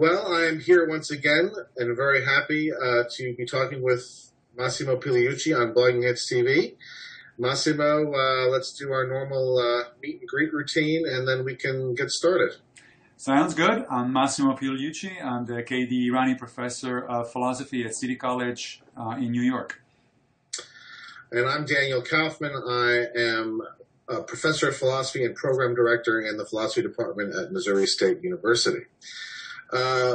Well, I'm here once again and very happy to be talking with Massimo Pigliucci on Blogging Hits TV. Massimo, let's do our normal meet and greet routine and then we can get started. Sounds good. I'm Massimo Pigliucci. I'm the K.D. Irani Professor of Philosophy at City College in New York. And I'm Daniel Kaufman. I am a Professor of Philosophy and Program Director in the Philosophy Department at Missouri State University.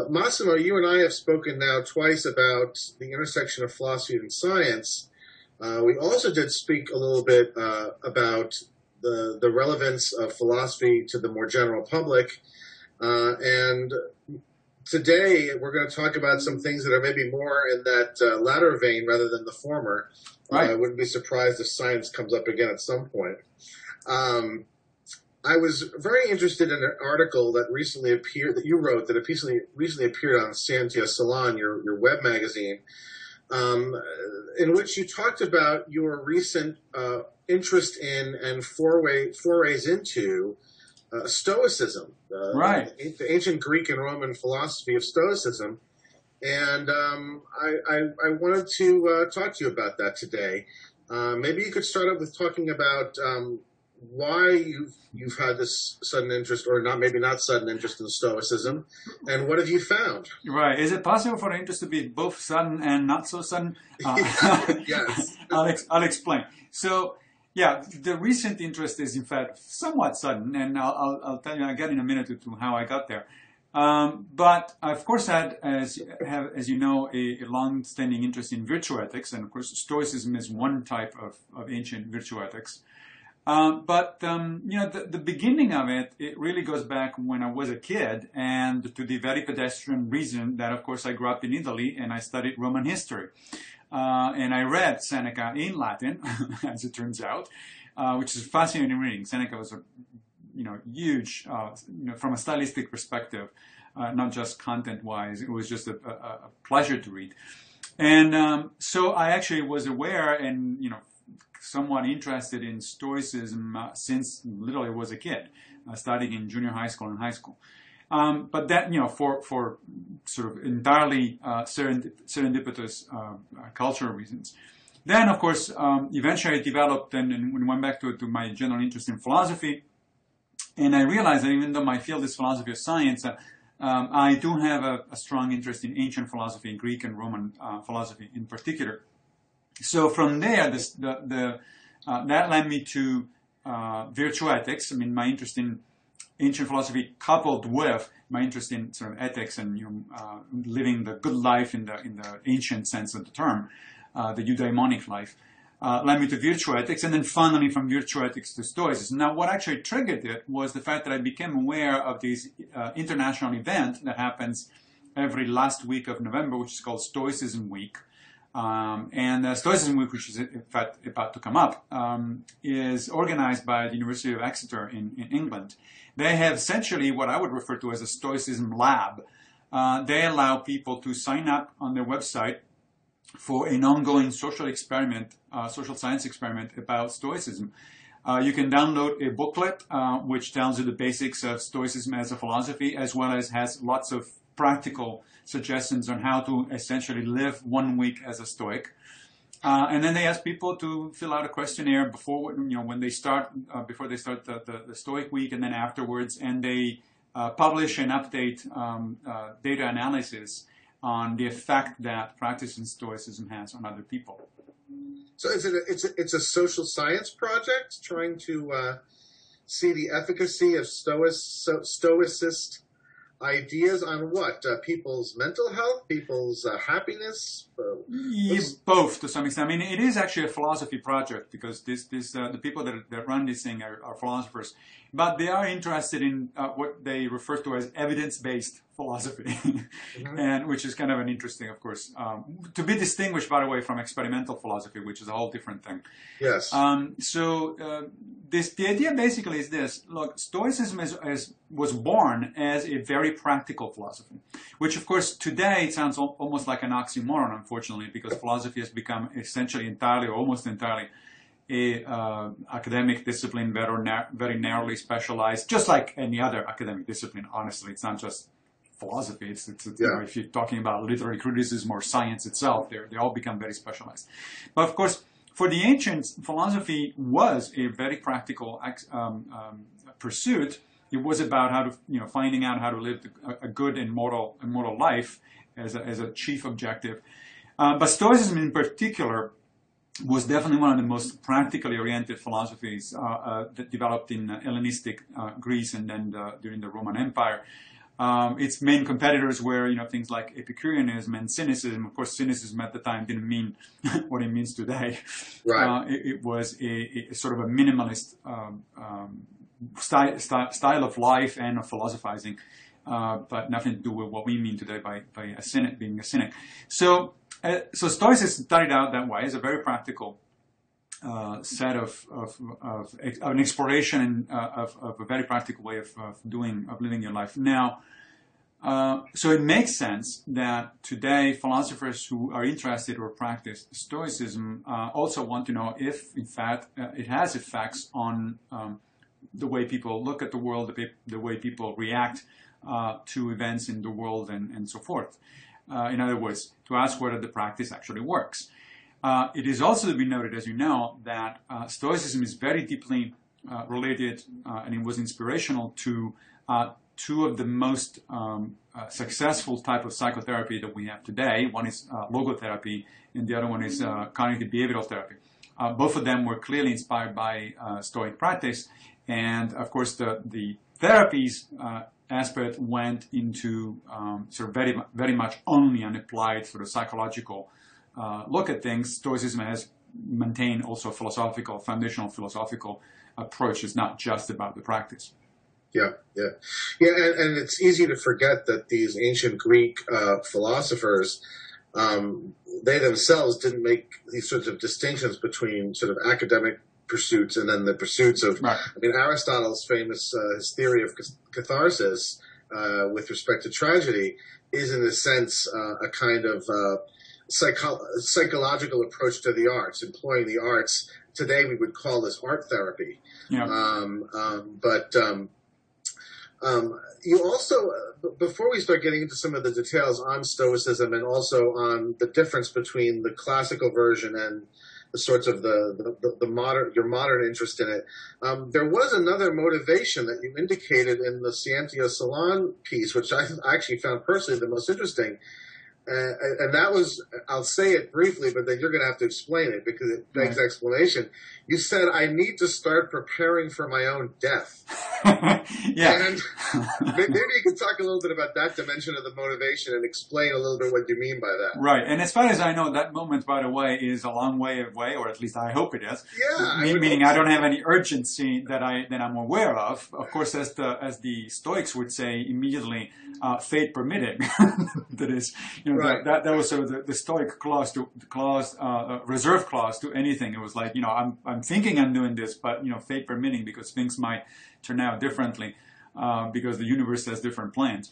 Massimo, you and I have spoken now twice about the intersection of philosophy and science. We also did speak a little bit about the relevance of philosophy to the more general public. And today we're going to talk about some things that are maybe more in that latter vein rather than the former. Right. I wouldn't be surprised if science comes up again at some point. I was very interested in an article that recently appeared, that you wrote, that recently appeared on Scientia, Salon, your web magazine, in which you talked about your recent interest in and forays into Stoicism, Right. the ancient Greek and Roman philosophy of Stoicism. And I wanted to talk to you about that today. Maybe you could start up with talking about why you've had this sudden interest, or maybe not sudden interest in Stoicism, and what have you found? Right. Is it possible for the interest to be both sudden and not so sudden? Yes. I'll explain. So, yeah, the recent interest is in fact somewhat sudden, and I'll tell you, I'll get in a minute or two how I got there. But I, of course, had, as you know, a long-standing interest in virtue ethics, and of course, Stoicism is one type of ancient virtue ethics. But the beginning of it really goes back when I was a kid, and to the very pedestrian reason that, of course, I grew up in Italy and I studied Roman history. And I read Seneca in Latin, as it turns out, which is fascinating reading. Seneca was a huge, from a stylistic perspective, not just content-wise. It was just a pleasure to read. And so I actually was aware and, somewhat interested in Stoicism since literally was a kid, studying in junior high school and high school. But that, for sort of entirely serendipitous cultural reasons. Then, of course, eventually I developed and went back to my general interest in philosophy. And I realized that even though my field is philosophy of science, I do have a strong interest in ancient philosophy, in Greek and Roman philosophy in particular. So from there, that led me to virtue ethics. I mean, my interest in ancient philosophy coupled with my interest in sort of ethics and living the good life in the ancient sense of the term, the eudaimonic life, led me to virtue ethics, and then finally from virtue ethics to Stoicism. Now, what actually triggered it was the fact that I became aware of this international event that happens every last week of November, which is called Stoicism Week. And Stoicism Week, which is in fact about to come up, is organized by the University of Exeter in England. They have essentially what I would refer to as a Stoicism lab. They allow people to sign up on their website for an ongoing social experiment, social science experiment about Stoicism. You can download a booklet which tells you the basics of Stoicism as a philosophy, as well as has lots of practical suggestions on how to essentially live 1 week as a Stoic. And then they ask people to fill out a questionnaire before, when they start, before they start the Stoic week, and then afterwards, and they publish and update data analysis on the effect that practicing Stoicism has on other people. So it's a social science project trying to see the efficacy of stoicist ideas on what? People's mental health, people's happiness? Both to some extent. I mean, it is actually a philosophy project because the people that run this thing are philosophers, but they are interested in what they refer to as evidence-based philosophy, mm-hmm. and which is kind of an interesting, of course, to be distinguished, by the way, from experimental philosophy, which is a whole different thing. Yes. The idea basically is this. Look, Stoicism was born as a very practical philosophy, which, of course, today it sounds almost like an oxymoron, unfortunately, because philosophy has become essentially entirely, or almost entirely, a academic discipline, very narrowly specialized, just like any other academic discipline. Honestly, it's not just philosophy. You know, if you're talking about literary criticism or science itself, they all become very specialized. But of course, for the ancients, philosophy was a very practical pursuit. It was about how to, you know, finding out how to live a good and moral life as a chief objective. But Stoicism in particular was definitely one of the most practically oriented philosophies that developed in Hellenistic Greece and then during the Roman Empire. Its main competitors were, you know, things like Epicureanism and Cynicism. Of course, Cynicism at the time didn't mean what it means today. Right. It was a sort of a minimalist style of life and of philosophizing, but nothing to do with what we mean today by a cynic, being a cynic. So Stoicism started out that way as a very practical set of an exploration of a very practical way of living your life. Now, so it makes sense that today philosophers who are interested or practice Stoicism also want to know if, in fact, it has effects on the way people look at the world, the way people react to events in the world, and so forth. In other words, to ask whether the practice actually works. It is also to be noted, as you know, that Stoicism is very deeply related, and it was inspirational to two of the most successful type of psychotherapy that we have today. One is logotherapy, and the other one is cognitive behavioral therapy. Both of them were clearly inspired by Stoic practice, and of course the therapies aspect went into sort of very, very much only an applied sort of psychological look at things. Stoicism has maintained also a foundational philosophical approach. It's not just about the practice. Yeah. And it's easy to forget that these ancient Greek philosophers, they themselves didn't make these sorts of distinctions between sort of academic pursuits and then the pursuits of, right. I mean, Aristotle's famous his theory of catharsis with respect to tragedy is in a sense a kind of psychological approach to the arts, employing the arts. Today we would call this art therapy. Yeah. You also, before we start getting into some of the details on Stoicism and also on the difference between the classical version and the sorts of the modern, your modern interest in it, there was another motivation that you indicated in the Scientia Salon piece, which I actually found personally the most interesting. And that was, I'll say it briefly, but then you're going to have to explain it because it begs explanation. You said, I need to start preparing for my own death. Yeah. And maybe you could talk a little bit about that dimension of the motivation and explain a little bit what you mean by that. Right. And as far as I know, that moment, by the way, is a long way away, or at least I hope it is. Yeah. Meaning I don't have any urgency that I'm aware of. Of course, as the Stoics would say immediately, fate permitting. That is, right. that was sort of the Stoic reserve clause to anything. It was like, I'm thinking I'm doing this, but fate permitting, because things might turn out differently, because the universe has different plans.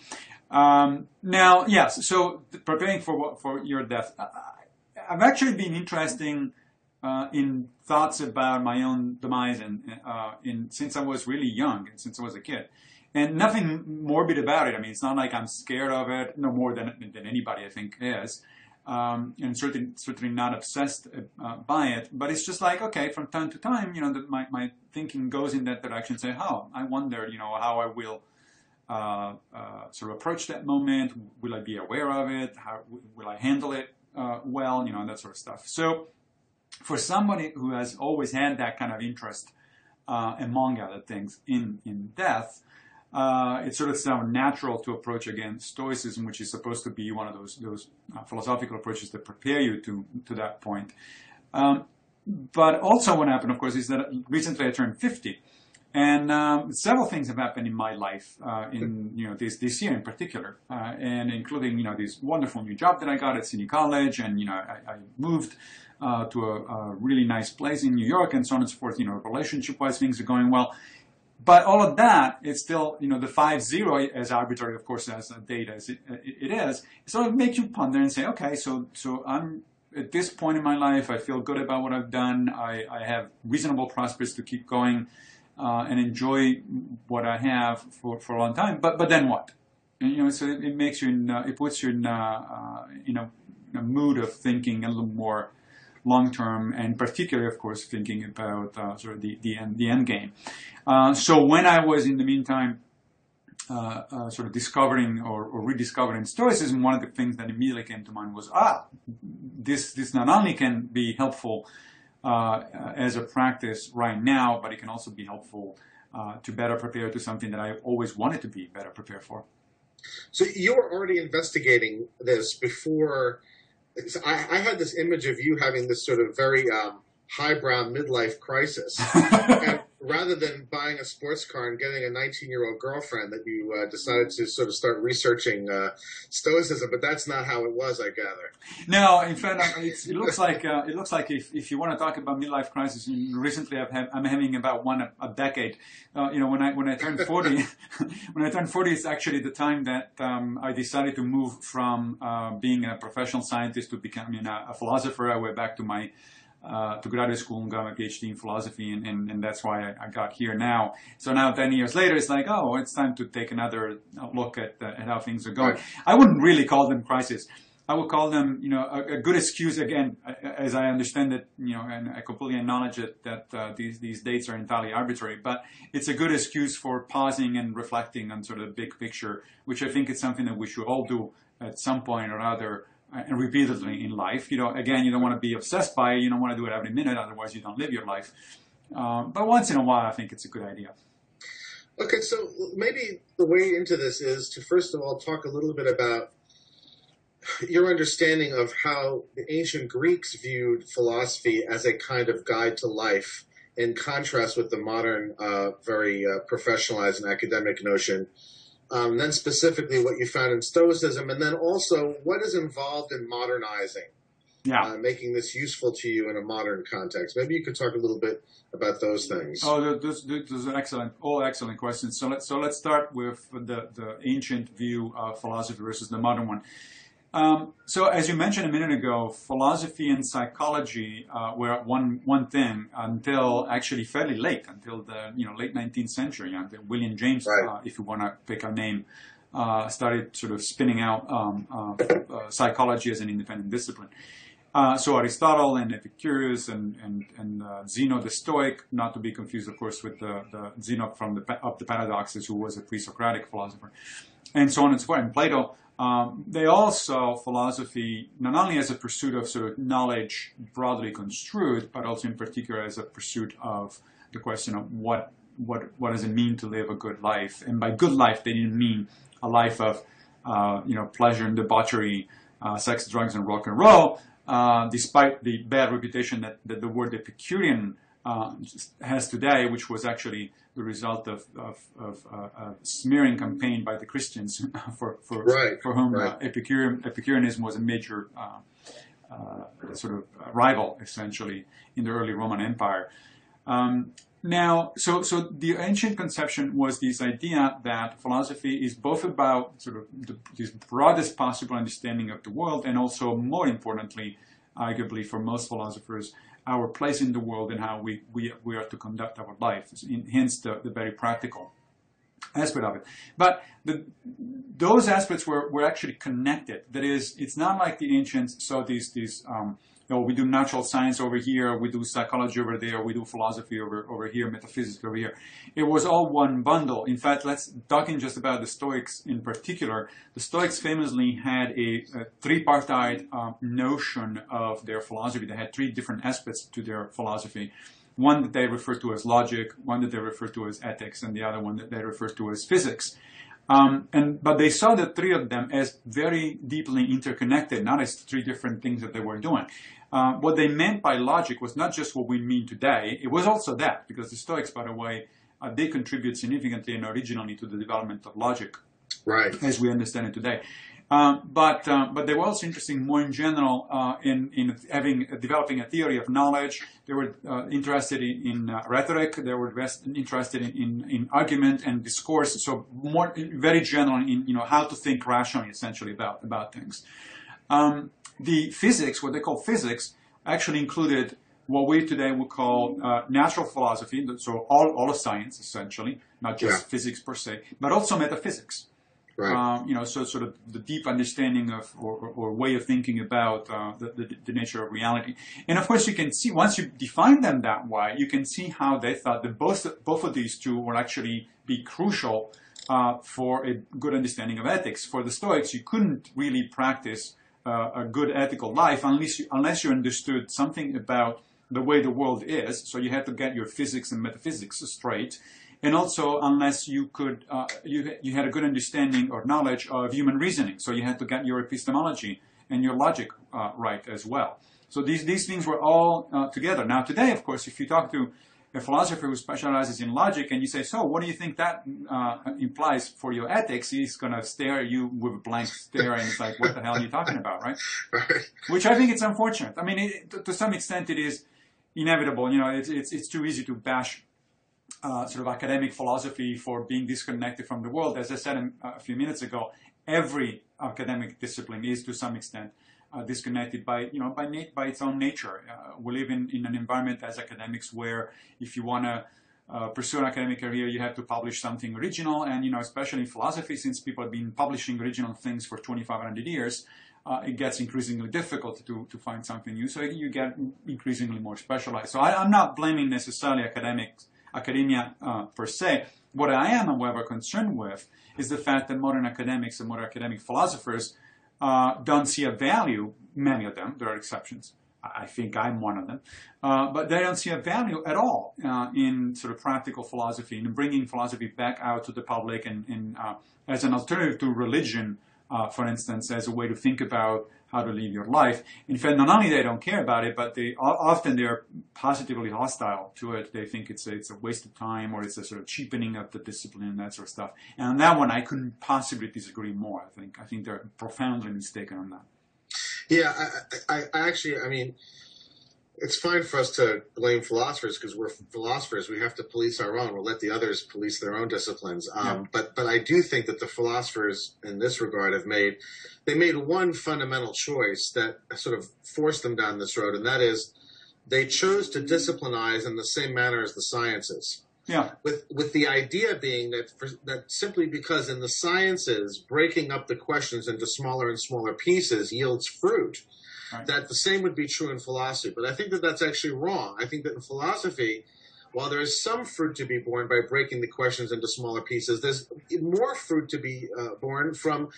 Now, yes. So preparing for your death, I've actually been interested in thoughts about my own demise, and since I was really young, and since I was a kid. And nothing morbid about it. I mean, it's not like I'm scared of it, no more than anybody, I think, is. And certainly not obsessed by it. But it's just like, okay, from time to time, my thinking goes in that direction. Say, I wonder, how I will sort of approach that moment. Will I be aware of it? How will I handle it well? And that sort of stuff. So for somebody who has always had that kind of interest, among other things, in death, it's sort of sound natural to approach again Stoicism, which is supposed to be one of those philosophical approaches that prepare you to that point. But also what happened, of course, is that recently I turned 50, and several things have happened in my life in this year in particular, and including this wonderful new job that I got at CUNY College, and I moved to a really nice place in New York, and so on and so forth. Relationship-wise, things are going well. But all of that, it's still, the 5-0, as arbitrary, of course, as a date as it is, sort of makes you ponder and say, okay, so I'm at this point in my life, I feel good about what I've done. I have reasonable prospects to keep going and enjoy what I have for a long time. But then what? And so it makes you it puts you in a mood of thinking a little more long term, and particularly, of course, thinking about sort of the end game. So when I was in the meantime sort of discovering or rediscovering Stoicism, one of the things that immediately came to mind was, this not only can be helpful as a practice right now, but it can also be helpful to better prepare to something that I always wanted to be better prepared for. So you were already investigating this before. So I had this image of you having this sort of very highbrow midlife crisis. And rather than buying a sports car and getting a 19-year-old girlfriend, that you decided to sort of start researching Stoicism, but that's not how it was, I gather. No, in fact, it looks like if you want to talk about midlife crisis, recently I'm having about one a decade. When I turned 40, when I turned 40, it's actually the time that I decided to move from being a professional scientist to becoming a philosopher. I went back to my to graduate school and got my PhD in philosophy, and that's why I got here now. So now 10 years later, it's like, it's time to take another look at how things are going. Right. I wouldn't really call them crisis. I would call them, a good excuse, again, as I understand it, and I completely acknowledge it, that these dates are entirely arbitrary, but it's a good excuse for pausing and reflecting on sort of the big picture, which I think is something that we should all do at some point or other, and repeatedly in life. Again, you don't want to be obsessed by it. You don't want to do it every minute, otherwise you don't live your life. But once in a while, I think it's a good idea. Okay, so maybe the way into this is to first of all talk a little bit about your understanding of how the ancient Greeks viewed philosophy as a kind of guide to life, in contrast with the modern, very professionalized and academic notion. Then specifically what you found in Stoicism, and then also what is involved in modernizing, making this useful to you in a modern context. Maybe you could talk a little bit about those things. Oh, those are all excellent questions. So let's start with the ancient view of philosophy versus the modern one. So as you mentioned a minute ago, philosophy and psychology were one thing until actually fairly late, until the late 19th century. Until William James, right. If you want to pick a name, started sort of spinning out psychology as an independent discipline. So Aristotle and Epicurus and Zeno the Stoic, not to be confused, of course, with the Zeno of the Paradoxes, who was a pre-Socratic philosopher, and so on and so forth, and Plato. They all saw philosophy not only as a pursuit of sort of knowledge broadly construed, but also in particular as a pursuit of the question of what does it mean to live a good life. And by good life, they didn't mean a life of pleasure and debauchery, sex, drugs, and rock and roll, despite the bad reputation that the word Epicurean has today, which was actually the result of a smearing campaign by the Christians for whom Epicureanism was a major sort of rival, essentially, in the early Roman Empire. Now, so the ancient conception was this idea that philosophy is both about sort of the broadest possible understanding of the world, and also, more importantly, arguably for most philosophers, our place in the world and how we are to conduct our life, hence the very practical aspect of it. But those aspects were actually connected. That is, it's not like the ancients saw these we do natural science over here, we do psychology over there, we do philosophy over here, metaphysics over here. It was all one bundle. In fact, talking just about the Stoics in particular, the Stoics famously had a tripartite notion of their philosophy. They had three different aspects to their philosophy. One that they refer to as logic, one that they refer to as ethics, and the other one that they refer to as physics. But they saw the three of them as very deeply interconnected, not as three different things that they were doing. What they meant by logic was not just what we mean today, it was also that, because the Stoics, by the way, they contribute significantly and originally to the development of logic, right, as we understand it today. But they were also interested more in general in developing a theory of knowledge. They were interested in rhetoric. They were interested in argument and discourse. So very general in how to think rationally, essentially about things. The physics, what they call physics, actually included what we today would call natural philosophy. So all of science, essentially, not just physics per se, but also metaphysics. Right. So sort of the deep understanding of or way of thinking about the nature of reality. And of course, you can see once you define them that way, you can see how they thought that both of these two would actually be crucial for a good understanding of ethics. For the Stoics, you couldn't really practice a good ethical life unless you understood something about the way the world is. So you had to get your physics and metaphysics straight. And also, unless you could, you had a good understanding or knowledge of human reasoning, so you had to get your epistemology and your logic right as well. So these things were all together. Now today, of course, if you talk to a philosopher who specializes in logic and you say, so what do you think that implies for your ethics? He's going to stare at you with a blank stare, and it's like, what the hell are you talking about, right? Which I think it's unfortunate. I mean, to some extent, it is inevitable. It's too easy to bash sort of academic philosophy for being disconnected from the world. As I said a few minutes ago, every academic discipline is to some extent disconnected by its own nature. We live in an environment as academics where if you want to pursue an academic career, you have to publish something original, and especially in philosophy, since people have been publishing original things for 2,500 years, it gets increasingly difficult to find something new. So you get increasingly more specialized. So I'm not blaming necessarily academia per se. What I am, however, concerned with is the fact that modern academics and modern academic philosophers don't see a value, many of them, there are exceptions, I think I'm one of them, but they don't see a value at all in sort of practical philosophy, in bringing philosophy back out to the public and as an alternative to religion, for instance, as a way to think about how to live your life. In fact, not only they don't care about it, but often they're positively hostile to it. They think it's a waste of time, or it's a sort of cheapening of the discipline and that sort of stuff. And on that one, I couldn't possibly disagree more. I think they're profoundly mistaken on that. Yeah, I mean, it's fine for us to blame philosophers because we're philosophers. We have to police our own. We'll let the others police their own disciplines. But I do think that the philosophers in this regard made one fundamental choice that sort of forced them down this road, and that is they chose to disciplinize in the same manner as the sciences. Yeah. With the idea being that simply because in the sciences breaking up the questions into smaller and smaller pieces yields fruit. Right. That the same would be true in philosophy. But I think that that's actually wrong. I think that in philosophy, while there is some fruit to be born by breaking the questions into smaller pieces, there's more fruit to be born from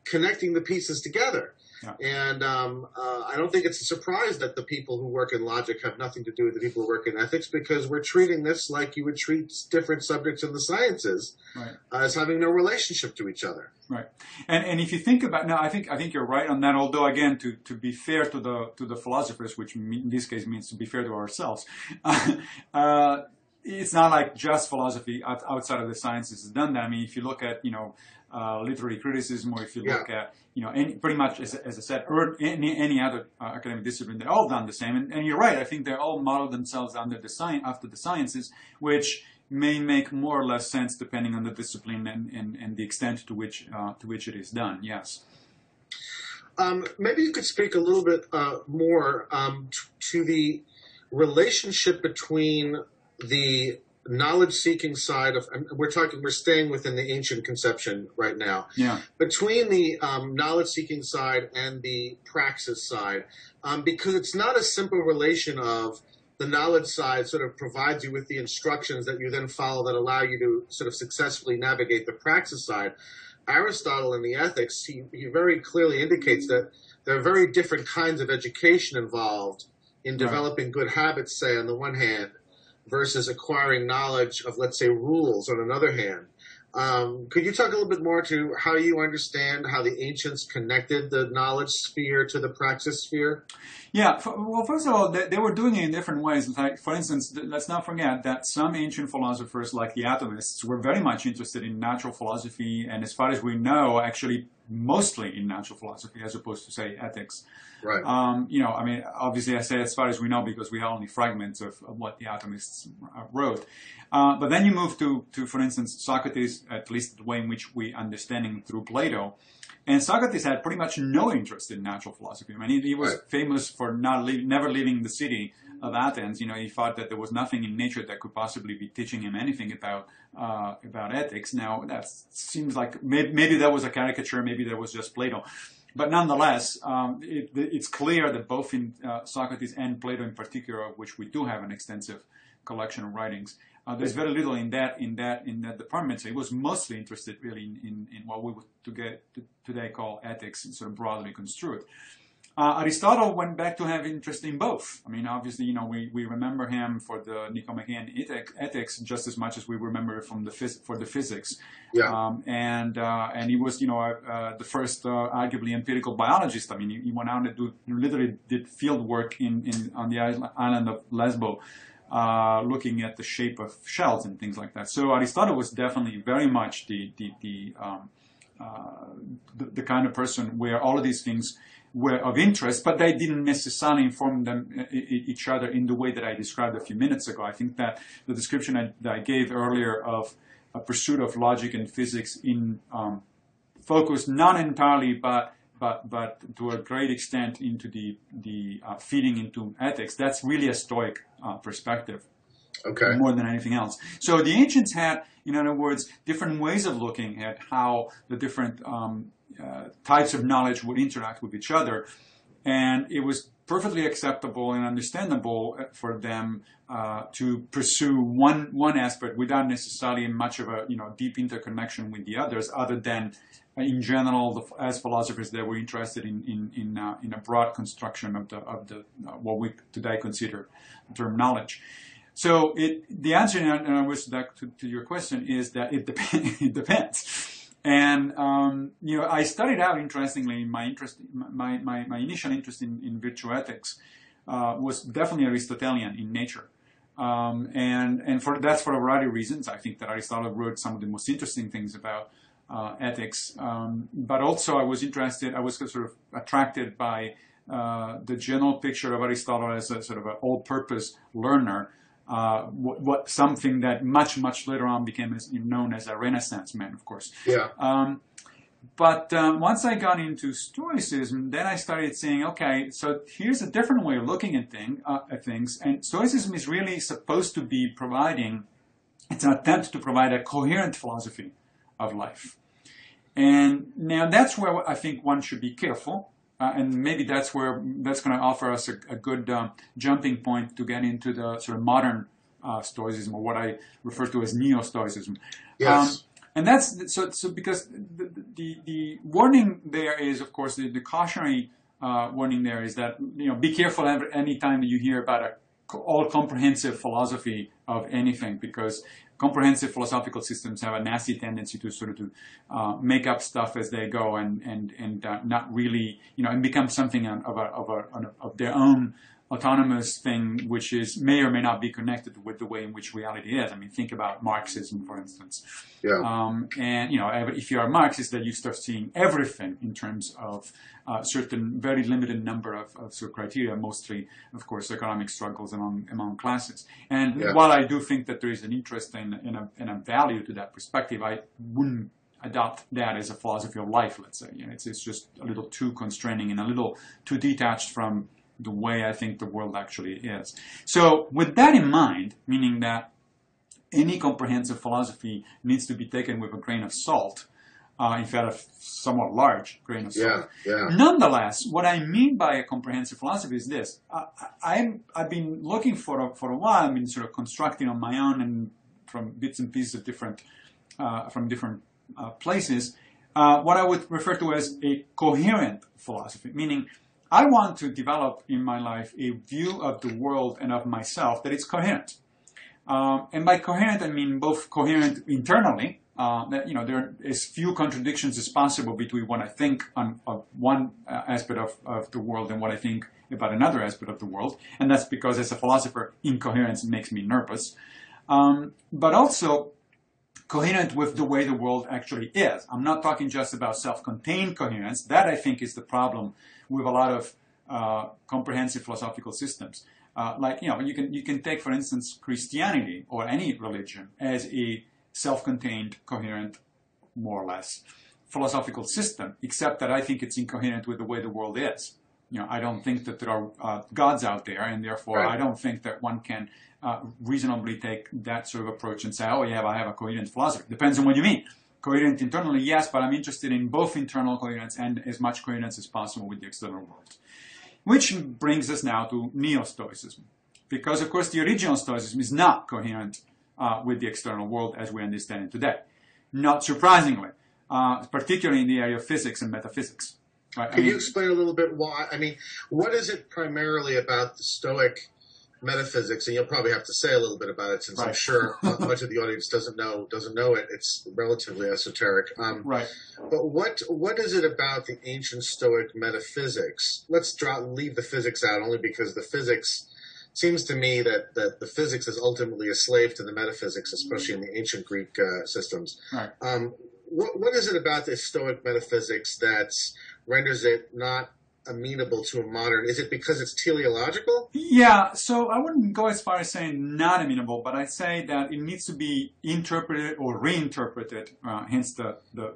connecting the pieces together. Yeah. And I don't think it's a surprise that the people who work in logic have nothing to do with the people who work in ethics, because we're treating this like you would treat different subjects in the sciences, right, as having no relationship to each other. Right. And if you think about, no, I think you're right on that. Although again, to be fair to the philosophers, which in this case means to be fair to ourselves, it's not like just philosophy outside of the sciences has done that. I mean, if you look at literary criticism, or if you look at pretty much as I said, or any other academic discipline, they're all done the same. And you're right. I think they all model themselves after the sciences, which may make more or less sense depending on the discipline and the extent to which it is done. Yes. Maybe you could speak a little bit more to the relationship between the knowledge-seeking side of, we're staying within the ancient conception right now. Yeah. Between the knowledge-seeking side and the praxis side, because it's not a simple relation of the knowledge side sort of provides you with the instructions that you then follow that allow you to sort of successfully navigate the praxis side. Aristotle in the Ethics, he very clearly indicates that there are very different kinds of education involved in developing good habits, say, on the one hand, versus acquiring knowledge of, let's say, rules on another hand. Could you talk a little bit more to how you understand how the ancients connected the knowledge sphere to the praxis sphere? Yeah, well, first of all, they were doing it in different ways. Like, for instance, let's not forget that some ancient philosophers, like the atomists, were very much interested in natural philosophy, and as far as we know, actually mostly in natural philosophy as opposed to, say, ethics. Right. I mean, obviously I say as far as we know because we have only fragments of what the atomists wrote. But then you move to, for instance, Socrates, at least the way in which we understand him through Plato. And Socrates had pretty much no interest in natural philosophy. I mean, he was famous for never leaving the city of Athens. He thought that there was nothing in nature that could possibly be teaching him anything about ethics. Now, that seems like maybe that was a caricature, maybe that was just Plato. But nonetheless, it's clear that both in Socrates and Plato in particular, of which we do have an extensive collection of writings, there's very little in that department. So he was mostly interested really in what we would today call ethics, sort of broadly construed. Aristotle went back to have interest in both. I mean, obviously, we remember him for the Nicomachean Ethics just as much as we remember it from for the physics. Yeah. And he was, the first arguably empirical biologist. I mean, he went out and literally did field work on the island of Lesbos, looking at the shape of shells and things like that. So Aristotle was definitely very much the kind of person where all of these things were of interest, but they didn't necessarily inform each other in the way that I described a few minutes ago. I think that the description that I gave earlier of a pursuit of logic and physics in focus not entirely, but to a great extent into the feeding into ethics, that's really a Stoic perspective. Okay. More than anything else. So the ancients had, in other words, different ways of looking at how the different types of knowledge would interact with each other. And it was perfectly acceptable and understandable for them to pursue one aspect without necessarily much of a deep interconnection with the others, other than in general, as philosophers, they were interested in a broad construction of the what we today consider the term knowledge. So the answer, and I wish back to your question, is that it depends. And I started out, interestingly, my initial interest in virtue ethics was definitely Aristotelian in nature, and that's for a variety of reasons. I think that Aristotle wrote some of the most interesting things about ethics, but also I was sort of attracted by the general picture of Aristotle as a sort of an all-purpose learner. Something that much later on became known as a Renaissance man, of course. Yeah. But once I got into Stoicism, then I started saying, okay, so here's a different way of looking at things, and Stoicism is really supposed to be it's an attempt to provide a coherent philosophy of life. And now that's where I think one should be careful. And maybe that's going to offer us a good jumping point to get into the sort of modern Stoicism, or what I refer to as Neo-Stoicism. Yes. And that's so because the warning there is, of course, the cautionary warning there is that be careful any time that you hear about a all-comprehensive philosophy of anything, because comprehensive philosophical systems have a nasty tendency to sort of make up stuff as they go and not really, and become something of their own autonomous thing, which may or may not be connected with the way in which reality is. I mean, think about Marxism, for instance. Yeah. And if you are a Marxist, then you start seeing everything in terms of certain very limited number of sort of criteria, mostly, of course, economic struggles among classes. And while I do think that there is an interest in a value to that perspective, I wouldn't adopt that as a philosophy of life, let's say. It's just a little too constraining and a little too detached from the way I think the world actually is. So with that in mind, meaning that any comprehensive philosophy needs to be taken with a grain of salt, in fact, a somewhat large grain of salt. Yeah. Nonetheless, what I mean by a comprehensive philosophy is this. I've been looking for a while. I've been sort of constructing on my own and from bits and pieces of different places, what I would refer to as a coherent philosophy, meaning I want to develop in my life a view of the world and of myself that is coherent. And by coherent, I mean both coherent internally, that there are as few contradictions as possible between what I think of one aspect of the world and what I think about another aspect of the world. And that's because as a philosopher, incoherence makes me nervous. But also coherent with the way the world actually is. I'm not talking just about self-contained coherence. That, I think, is the problem with a lot of comprehensive philosophical systems. You can take, for instance, Christianity or any religion as a self-contained, coherent, more or less, philosophical system, except that I think it's incoherent with the way the world is. I don't think that there are gods out there, and therefore Right. I don't think that one can reasonably take that sort of approach and say, oh yeah, I have a coherent philosophy. Depends on what you mean. Coherent internally, yes, but I'm interested in both internal coherence and as much coherence as possible with the external world. Which brings us now to Neo-Stoicism. Because, of course, the original Stoicism is not coherent with the external world as we understand it today. Not surprisingly, particularly in the area of physics and metaphysics. Right? Can you explain a little bit why? I mean, what is it primarily about the Stoic metaphysics? And you'll probably have to say a little bit about it, since Right. I'm sure much of the audience doesn't know it. It's relatively esoteric. Right. But what is it about the ancient Stoic metaphysics? Let's leave the physics out, only because the physics seems to me that the physics is ultimately a slave to the metaphysics, especially in the ancient Greek systems. Right. What is it about the Stoic metaphysics that renders it not amenable to a modern? Is it because it's teleological? Yeah, so I wouldn't go as far as saying not amenable, but I'd say that it needs to be interpreted or reinterpreted, hence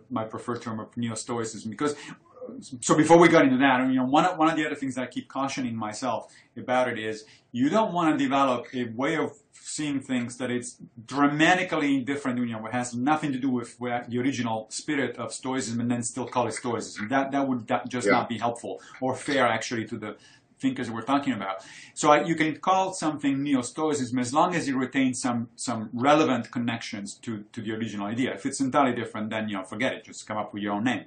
my preferred term of Neo-Stoicism. Because, so before we got into that, one of the other things that I keep cautioning myself about it is you don't want to develop a way of seeing things that it's dramatically different, it has nothing to do with the original spirit of Stoicism, and then still call it Stoicism. That would just not be helpful or fair, actually, to the thinkers we're talking about. So you can call something Neo-Stoicism as long as it retains some relevant connections to the original idea. If it's entirely different, then forget it. Just come up with your own name.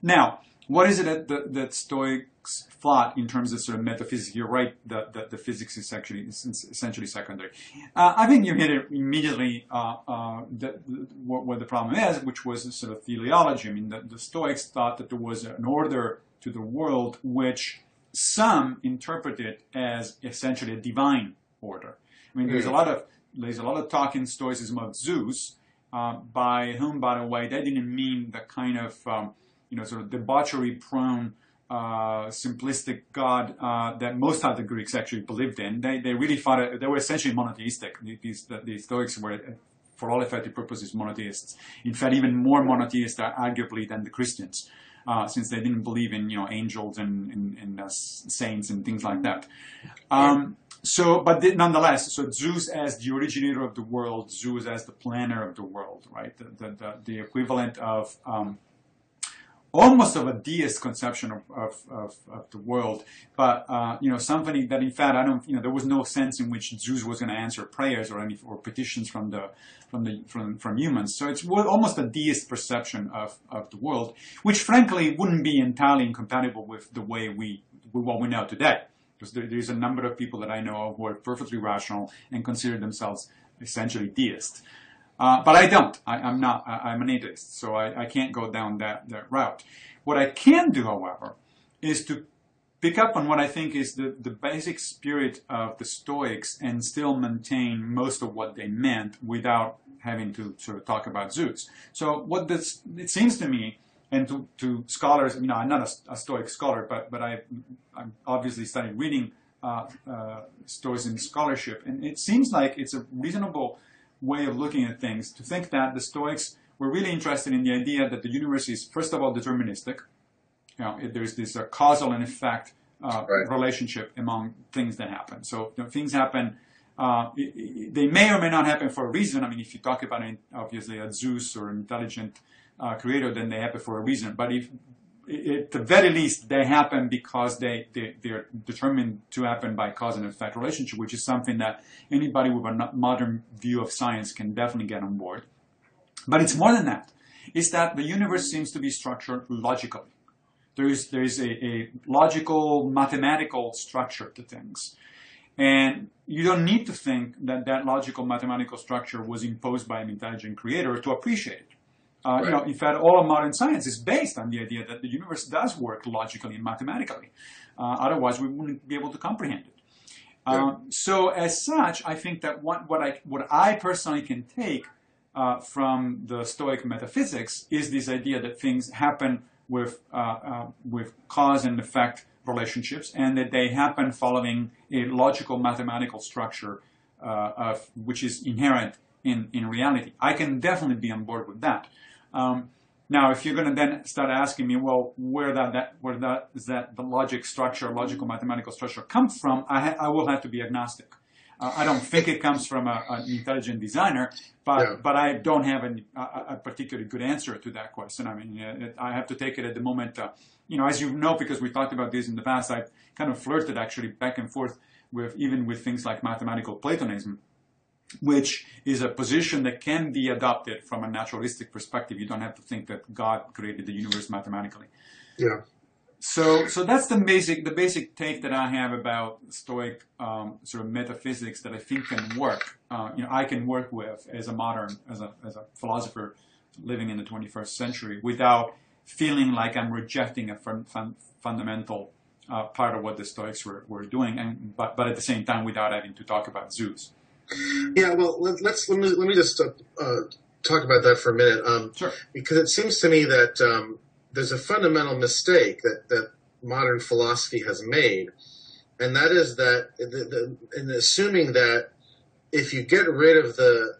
Now, what is it that Stoics thought in terms of sort of metaphysics? You're right that the physics is actually essentially secondary. I think you hit it immediately what the problem is, which was sort of teleology. I mean, the Stoics thought that there was an order to the world which some interpreted as essentially a divine order. I mean, there's a lot of talk in Stoicism of Zeus, by whom, by the way, they didn't mean the kind of sort of debauchery-prone, simplistic God that most of the Greeks actually believed in. They really thought they were essentially monotheistic. The Stoics were, for all effective purposes, monotheists. In fact, even more monotheist, arguably, than the Christians, since they didn't believe in angels and saints and things like that. Nonetheless, Zeus as the originator of the world, Zeus as the planner of the world, right? The equivalent of almost of a deist conception of the world, but something that in fact there was no sense in which Zeus was going to answer prayers or petitions from humans. So it's almost a deist perception of the world, which frankly wouldn't be entirely incompatible with the way with what we know today. Because there's a number of people that I know of who are perfectly rational and consider themselves essentially deists. But I don't. I'm not. I'm an atheist, so I can't go down that route. What I can do, however, is to pick up on what I think is the basic spirit of the Stoics and still maintain most of what they meant without having to sort of talk about Zeus. So it seems to me, and to scholars, I'm not a Stoic scholar, but I'm obviously studied reading Stoicism scholarship, and it seems like it's a reasonable way of looking at things to think that the Stoics were really interested in the idea that the universe is, first of all, deterministic. There's this causal and effect relationship among things that happen. So things happen. They may or may not happen for a reason. I mean, if you talk about obviously a Zeus or an intelligent creator, then they happen for a reason. But if at the very least, they happen because they're determined to happen by cause and effect relationship, which is something that anybody with a modern view of science can definitely get on board. But it's more than that. It's that the universe seems to be structured logically. There is a logical, mathematical structure to things. And you don't need to think that logical, mathematical structure was imposed by an intelligent creator to appreciate it. In fact, all of modern science is based on the idea that the universe does work logically and mathematically. Otherwise, we wouldn't be able to comprehend it. So, as such, I think that what I personally can take from the Stoic metaphysics is this idea that things happen with cause and effect relationships, and that they happen following a logical mathematical structure which is inherent in reality. I can definitely be on board with that. Now, if you're going to then start asking me, well, where does the logic structure, logical mathematical structure come from, I will have to be agnostic. I don't think it comes from an intelligent designer, but I don't have a particularly good answer to that question. I mean, I have to take it at the moment. As you know, because we talked about this in the past, I've kind of flirted actually back and forth even with things like mathematical Platonism, which is a position that can be adopted from a naturalistic perspective. You don't have to think that God created the universe mathematically. Yeah. So that's the basic take that I have about Stoic sort of metaphysics that I think can work. I can work with as a philosopher living in the 21st century without feeling like I'm rejecting a fundamental part of what the Stoics were doing, but at the same time without having to talk about Zeus. Yeah, well, let me just talk about that for a minute. Sure. Because it seems to me that there's a fundamental mistake that modern philosophy has made, and that is that in assuming that if you get rid of the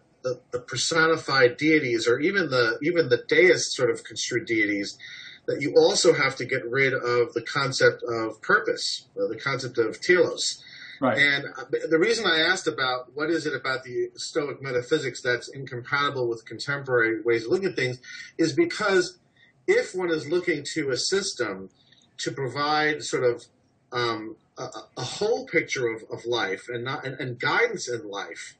personified deities, or even the deist sort of construed deities, that you also have to get rid of the concept of purpose, the concept of telos. Right. And the reason I asked about what is it about the Stoic metaphysics that's incompatible with contemporary ways of looking at things is because if one is looking to a system to provide sort of a whole picture of life and guidance in life,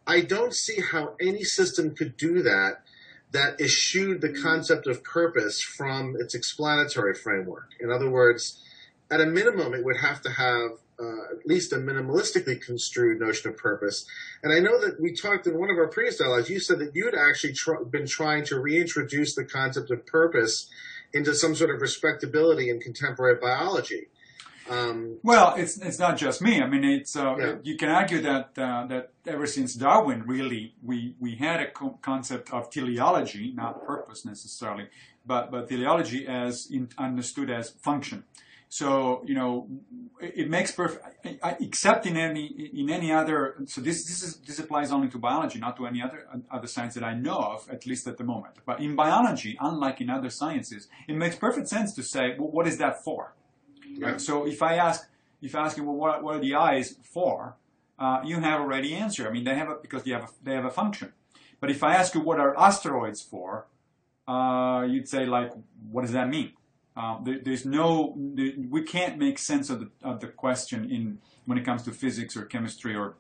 I don't see how any system could do that eschewed the concept of purpose from its explanatory framework. In other words, at a minimum, it would have to have at least a minimalistically construed notion of purpose. And I know that we talked in one of our previous dialogues, you said that you'd actually been trying to reintroduce the concept of purpose into some sort of respectability in contemporary biology. Well, it's not just me. I mean, you can argue that ever since Darwin, really, we had a concept of teleology, not purpose necessarily, but teleology as understood as function. So it makes perfect. Except in any other. So this applies only to biology, not to any other science that I know of, at least at the moment. But in biology, unlike in other sciences, it makes perfect sense to say, well, what is that for? Yeah. So if I ask you, well, what are the eyes for? You have already answered. I mean, because they have a function. But if I ask you what are asteroids for, you'd say, like, what does that mean? We can't make sense of the question when it comes to physics or chemistry or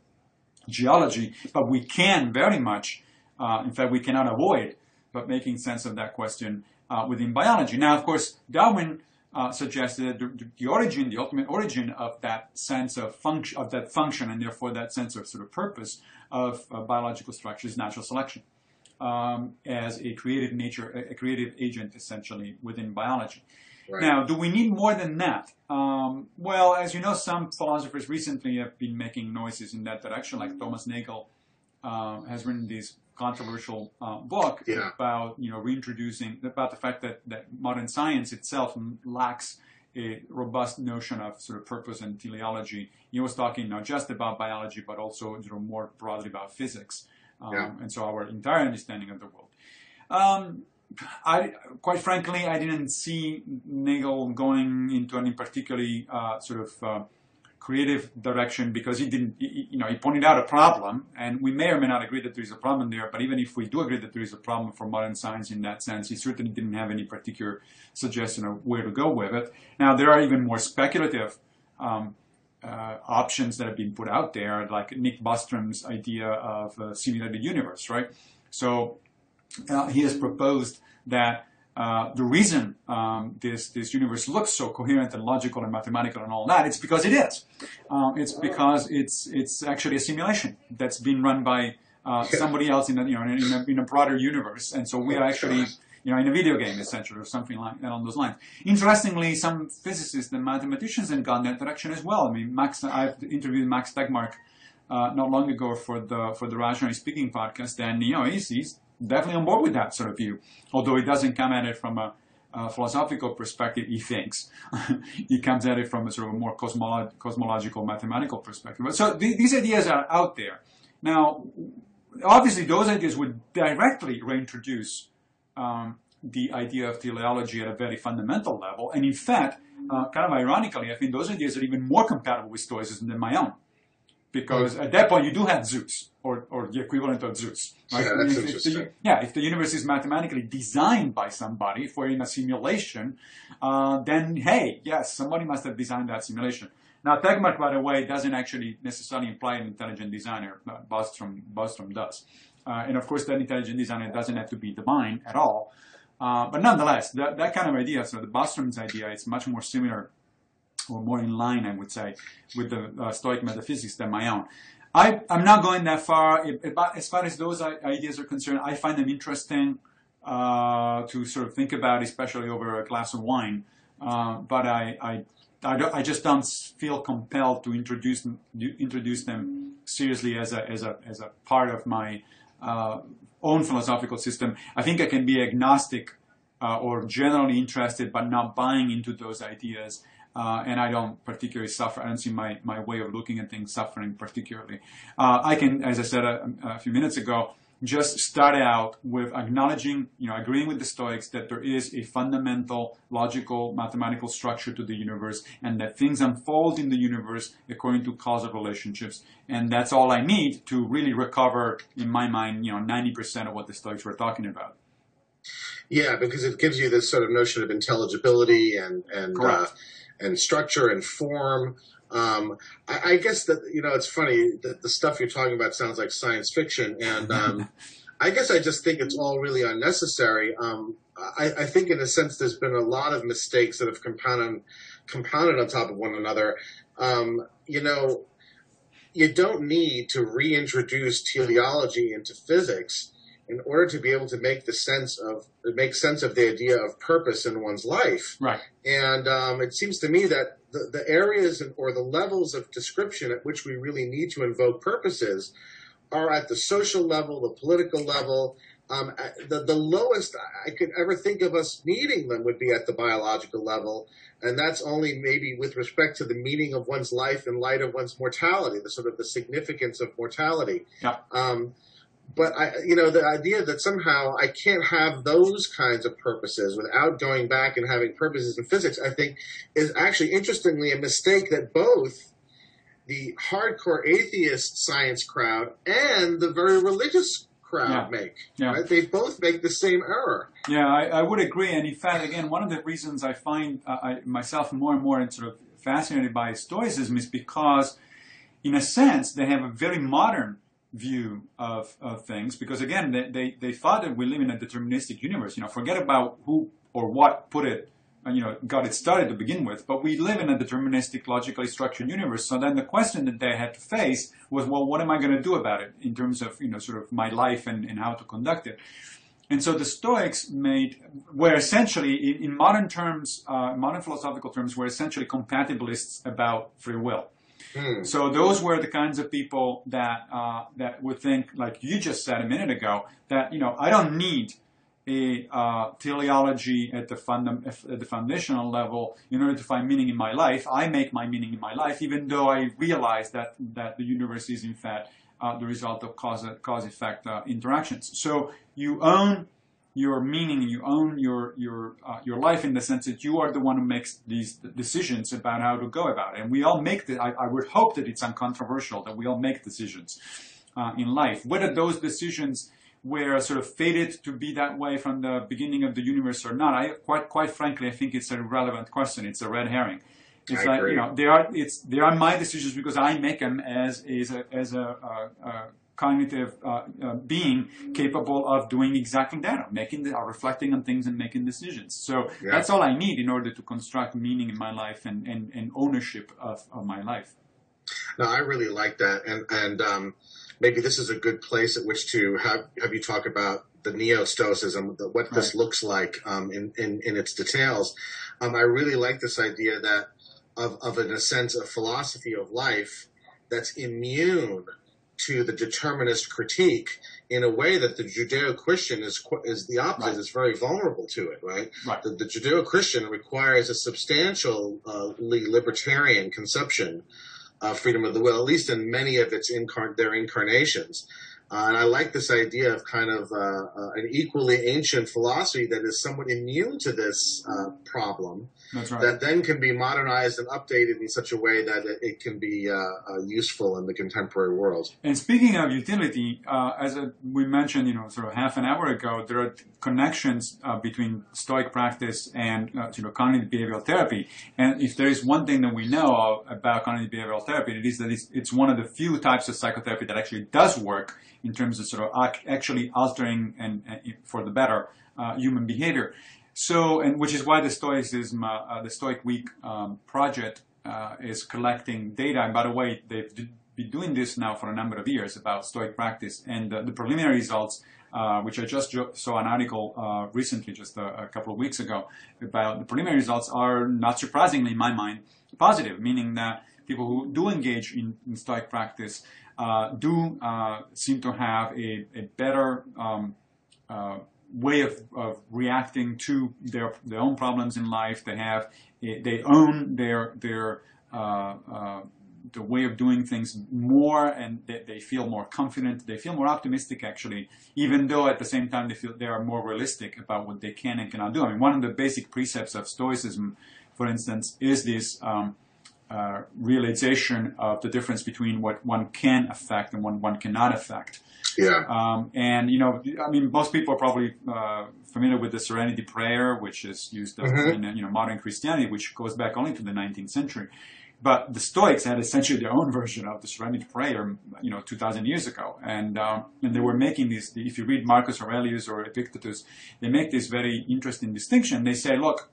geology, but we can very much, in fact, we cannot avoid, but making sense of that question within biology. Now, of course, Darwin suggested that the ultimate origin of that sense of function, and therefore that sense of sort of purpose of biological structure is natural selection. As a creative agent, essentially, within biology. Right. Now, do we need more than that? Well, as you know, some philosophers recently have been making noises in that direction, like Thomas Nagel has written this controversial book about reintroducing about the fact that modern science itself lacks a robust notion of sort of purpose and teleology. He was talking not just about biology, but also more broadly about physics. And so our entire understanding of the world. Quite frankly, I didn't see Nagel going into any particularly sort of creative direction because he pointed out a problem, and we may or may not agree that there is a problem there, but even if we do agree that there is a problem for modern science in that sense, he certainly didn't have any particular suggestion of where to go with it. Now, there are even more speculative options that have been put out there, like Nick Bostrom's idea of a simulated universe, right? So he has proposed that the reason this universe looks so coherent and logical and mathematical and all that, it's because it is. It's because it's actually a simulation that's been run by somebody else in a broader universe, and so we are actually in a video game essentially, or something like along those lines. Interestingly, some physicists and mathematicians have gone that direction as well. I mean, I've interviewed Max Tegmark not long ago for the Rationally Speaking podcast, and he's definitely on board with that sort of view, although he doesn't come at it from a philosophical perspective, he thinks. He comes at it from a sort of more cosmological, mathematical perspective. So these ideas are out there. Now, obviously, those ideas would directly reintroduce the idea of teleology at a very fundamental level. And in fact, kind of ironically, I think those ideas are even more compatible with Stoicism than my own. Because at that point, you do have Zeus, or the equivalent of Zeus. Right? Yeah, that's interesting. If the universe is mathematically designed by somebody, if we're in a simulation, then, hey, yes, somebody must have designed that simulation. Now, Tegmark, by the way, doesn't actually necessarily imply an intelligent designer. Bostrom does. And of course, that intelligent designer doesn't have to be divine at all. But nonetheless, that kind of idea, so the Bostrom's idea, is much more similar or more in line, I would say, with the Stoic metaphysics than my own. I'm not going that far. As far as those ideas are concerned, I find them interesting to sort of think about, especially over a glass of wine. But I just don't feel compelled to introduce them seriously as a part of my own philosophical system. I think I can be agnostic or generally interested, but not buying into those ideas. And I don't particularly suffer. I don't see my way of looking at things suffering particularly. I can, as I said a few minutes ago, just start out with acknowledging, agreeing with the Stoics that there is a fundamental logical mathematical structure to the universe and that things unfold in the universe according to causal relationships. And that's all I need to really recover, in my mind, 90% of what the Stoics were talking about. Yeah, because it gives you this sort of notion of intelligibility and structure and form. I guess that, it's funny that the stuff you're talking about sounds like science fiction. And I guess I just think it's all really unnecessary. I think in a sense there's been a lot of mistakes that have compounded on top of one another. You don't need to reintroduce teleology into physics in order to be able to make sense of the idea of purpose in one's life. Right. And it seems to me that the areas or the levels of description at which we really need to invoke purposes are at the social level, the political level. The lowest I could ever think of us needing them would be at the biological level, and that's only maybe with respect to the meaning of one's life in light of one's mortality, the sort of the significance of mortality. Yeah. But the idea that somehow I can't have those kinds of purposes without going back and having purposes in physics, I think is actually interestingly a mistake that both the hardcore atheist science crowd and the very religious crowd make. Yeah. Right? They both make the same error. Yeah, I would agree. And in fact, again, one of the reasons I find myself more and more sort of fascinated by Stoicism is because, in a sense, they have a very modern view of things, because again they thought that we live in a deterministic universe. Forget about who or what got it started to begin with, but we live in a deterministic, logically structured universe. So then the question that they had to face was, well, what am I going to do about it in terms of sort of my life and how to conduct it? And so the Stoics were essentially, in modern terms, modern philosophical terms, were essentially compatibilists about free will. So those were the kinds of people that would think, like you just said a minute ago, that I don't need a teleology at the foundational level in order to find meaning in my life. I make my meaning in my life, even though I realize that the universe is in fact the result of cause-effect interactions. So you own your meaning, you own your life in the sense that you are the one who makes these decisions about how to go about it. And we all make I would hope that it's uncontroversial that we all make decisions in life. Whether those decisions were sort of fated to be that way from the beginning of the universe or not, quite frankly, I think it's a relevant question. It's a red herring. It's like, they are my decisions because I make them as a cognitive being capable of doing exactly that, reflecting on things and making decisions. So that's all I need in order to construct meaning in my life and ownership of my life. No, I really like that, and maybe this is a good place at which to have you talk about the Neo-Stoicism, what this looks like in its details. I really like this idea that of in a sense a philosophy of life that's immune to the determinist critique in a way that the Judeo-Christian is the opposite. Right. It's very vulnerable to it, right? Right. The Judeo-Christian requires a substantially libertarian conception of freedom of the will, at least in many of its their incarnations. And I like this idea of kind of an equally ancient philosophy that is somewhat immune to this problem. That's right. That then can be modernized and updated in such a way that it can be useful in the contemporary world. And speaking of utility, as we mentioned, sort of half an hour ago, there are connections between Stoic practice and cognitive behavioral therapy. And if there is one thing that we know about cognitive behavioral therapy, it is that it's one of the few types of psychotherapy that actually does work in terms of sort of actually altering and for the better human behavior. So, and which is why the Stoicism, the Stoic Week project is collecting data. And by the way, they've been doing this now for a number of years about Stoic practice. And the preliminary results, which I just saw an article recently, just a couple of weeks ago, about the preliminary results are, not surprisingly in my mind, positive, meaning that people who do engage in Stoic practice do seem to have a better way of reacting to their own problems in life. They own their the way of doing things more, and they feel more confident. They feel more optimistic, actually, even though at the same time they are more realistic about what they can and cannot do. I mean, one of the basic precepts of Stoicism, for instance, is this realization of the difference between what one can affect and what one cannot affect. Yeah. And, I mean, most people are probably familiar with the Serenity Prayer, which is used in modern Christianity, which goes back only to the 19th century. But the Stoics had essentially their own version of the Serenity Prayer, 2,000 years ago. And they were making this, if you read Marcus Aurelius or Epictetus, they make this very interesting distinction. They say, look,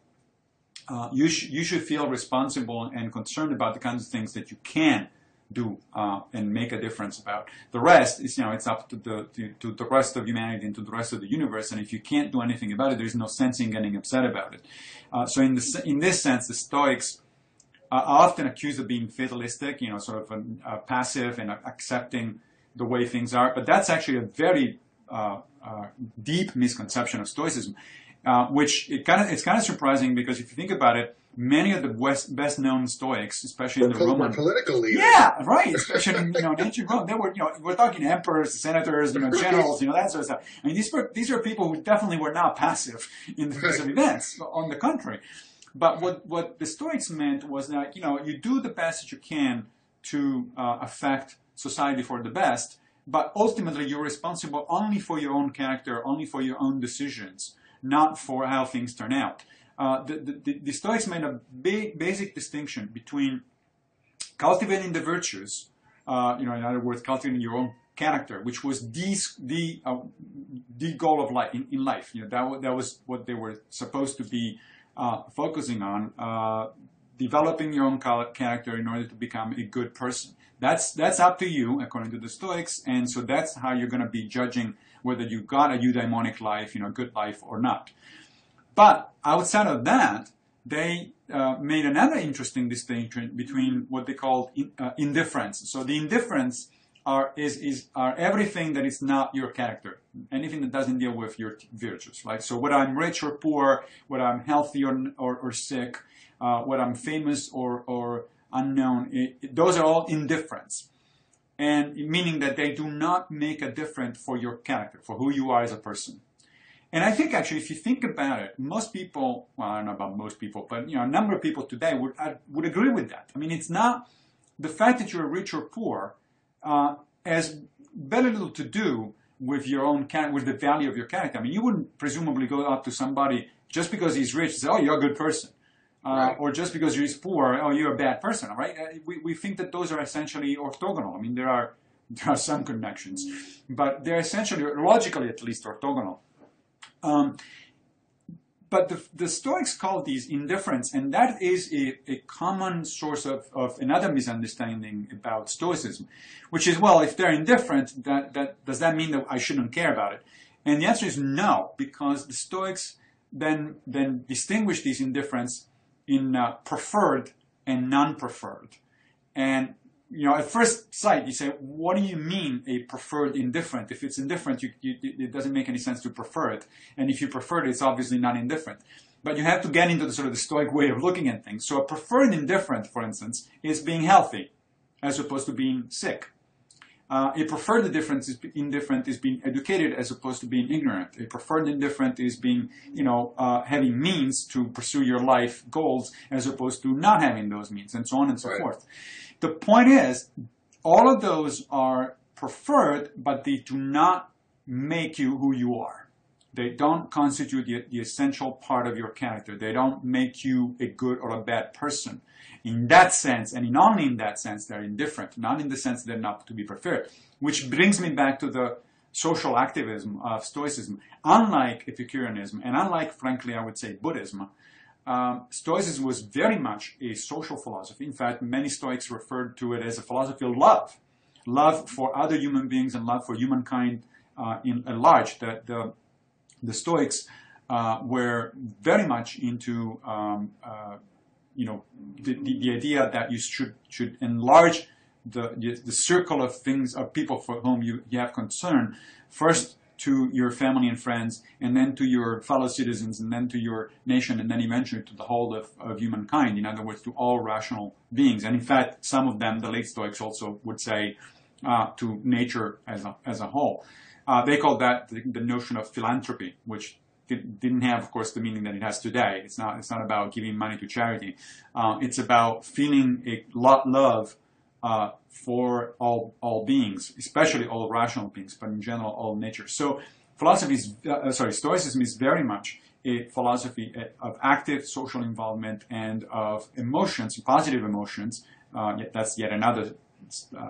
you should feel responsible and concerned about the kinds of things that you can do and make a difference about. The rest is, it's up to the rest of humanity and to the rest of the universe. And if you can't do anything about it, there is no sense in getting upset about it. So in this sense, the Stoics are often accused of being fatalistic, sort of passive and accepting the way things are. But that's actually a very deep misconception of Stoicism, which it's kind of surprising, because if you think about it, many of the best-known Stoics, especially in the Roman political leaders, yeah, right, especially in ancient Rome, they were we're talking emperors, senators, generals, that sort of stuff. I mean, these are people who definitely were not passive in the face of events. On the contrary, but what the Stoics meant was that you do the best that you can to affect society for the best, but ultimately you're responsible only for your own character, only for your own decisions, not for how things turn out. The Stoics made a basic distinction between cultivating the virtues, in other words, cultivating your own character, which was the goal of life in life. That was what they were supposed to be focusing on, developing your own character in order to become a good person. That's up to you, according to the Stoics, and so that's how you're going to be judging whether you got a eudaimonic life, good life or not. But outside of that, they made another interesting distinction between what they called indifference. So the indifference are everything that is not your character, anything that doesn't deal with your virtues, right? So whether I'm rich or poor, whether I'm healthy or sick, whether I'm famous or unknown, those are all indifference. And meaning that they do not make a difference for your character, for who you are as a person. And I think actually, if you think about it, most people, well, I don't know about most people, but a number of people today would agree with that. I mean, it's not the fact that you're rich or poor has very little to do with your own with the value of your character. I mean, you wouldn't presumably go up to somebody just because he's rich and say, "Oh, you're a good person," right. Or just because he's poor, "Oh, you're a bad person." Right? We think that those are essentially orthogonal. I mean, there are some connections, but they're essentially, logically at least, orthogonal. But the Stoics call these indifference, and that is a common source of another misunderstanding about Stoicism, which is, well, if they're indifferent, that does that mean that I shouldn't care about it? And the answer is no, because the Stoics then distinguish these indifference in preferred and non-preferred. And at first sight, you say, what do you mean a preferred indifferent? If it's indifferent, it doesn't make any sense to prefer it. And if you prefer it, it's obviously not indifferent. But you have to get into the sort of the Stoic way of looking at things. So a preferred indifferent, for instance, is being healthy as opposed to being sick. A preferred indifferent is being educated as opposed to being ignorant. A preferred indifferent is being, having means to pursue your life goals as opposed to not having those means, and so on and so forth. The point is, all of those are preferred, but they do not make you who you are. They don't constitute the essential part of your character. They don't make you a good or a bad person. In that sense, and only in that sense, they're indifferent, not in the sense they're not to be preferred. Which brings me back to the social activism of Stoicism. Unlike Epicureanism, and unlike, frankly, I would say Buddhism, Stoicism was very much a social philosophy. In fact, many Stoics referred to it as a philosophy of love. Love for other human beings and love for humankind at large. The Stoics were very much into the idea that you should enlarge the circle of things, of people for whom you have concern, first to your family and friends, and then to your fellow citizens, and then to your nation, and then eventually to the whole of humankind. In other words, to all rational beings. And in fact, some of them, the late Stoics, also would say to nature as a whole. They called that the notion of philanthropy, which didn't have, of course, the meaning that it has today. It's not about giving money to charity. It's about feeling a love for all beings, especially all rational beings, but in general all nature. So Stoicism is very much a philosophy of active social involvement and of emotions, positive emotions. That's yet another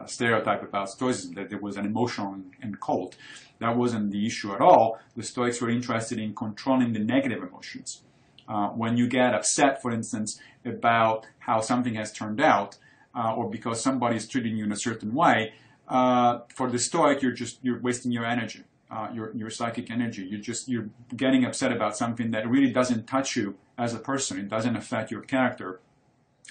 stereotype about Stoicism, that there was an emotional and cold. That wasn't the issue at all. The Stoics were interested in controlling the negative emotions. When you get upset, for instance, about how something has turned out, or because somebody is treating you in a certain way, for the Stoic, you're wasting your energy, your psychic energy. You're getting upset about something that really doesn't touch you as a person. It doesn't affect your character.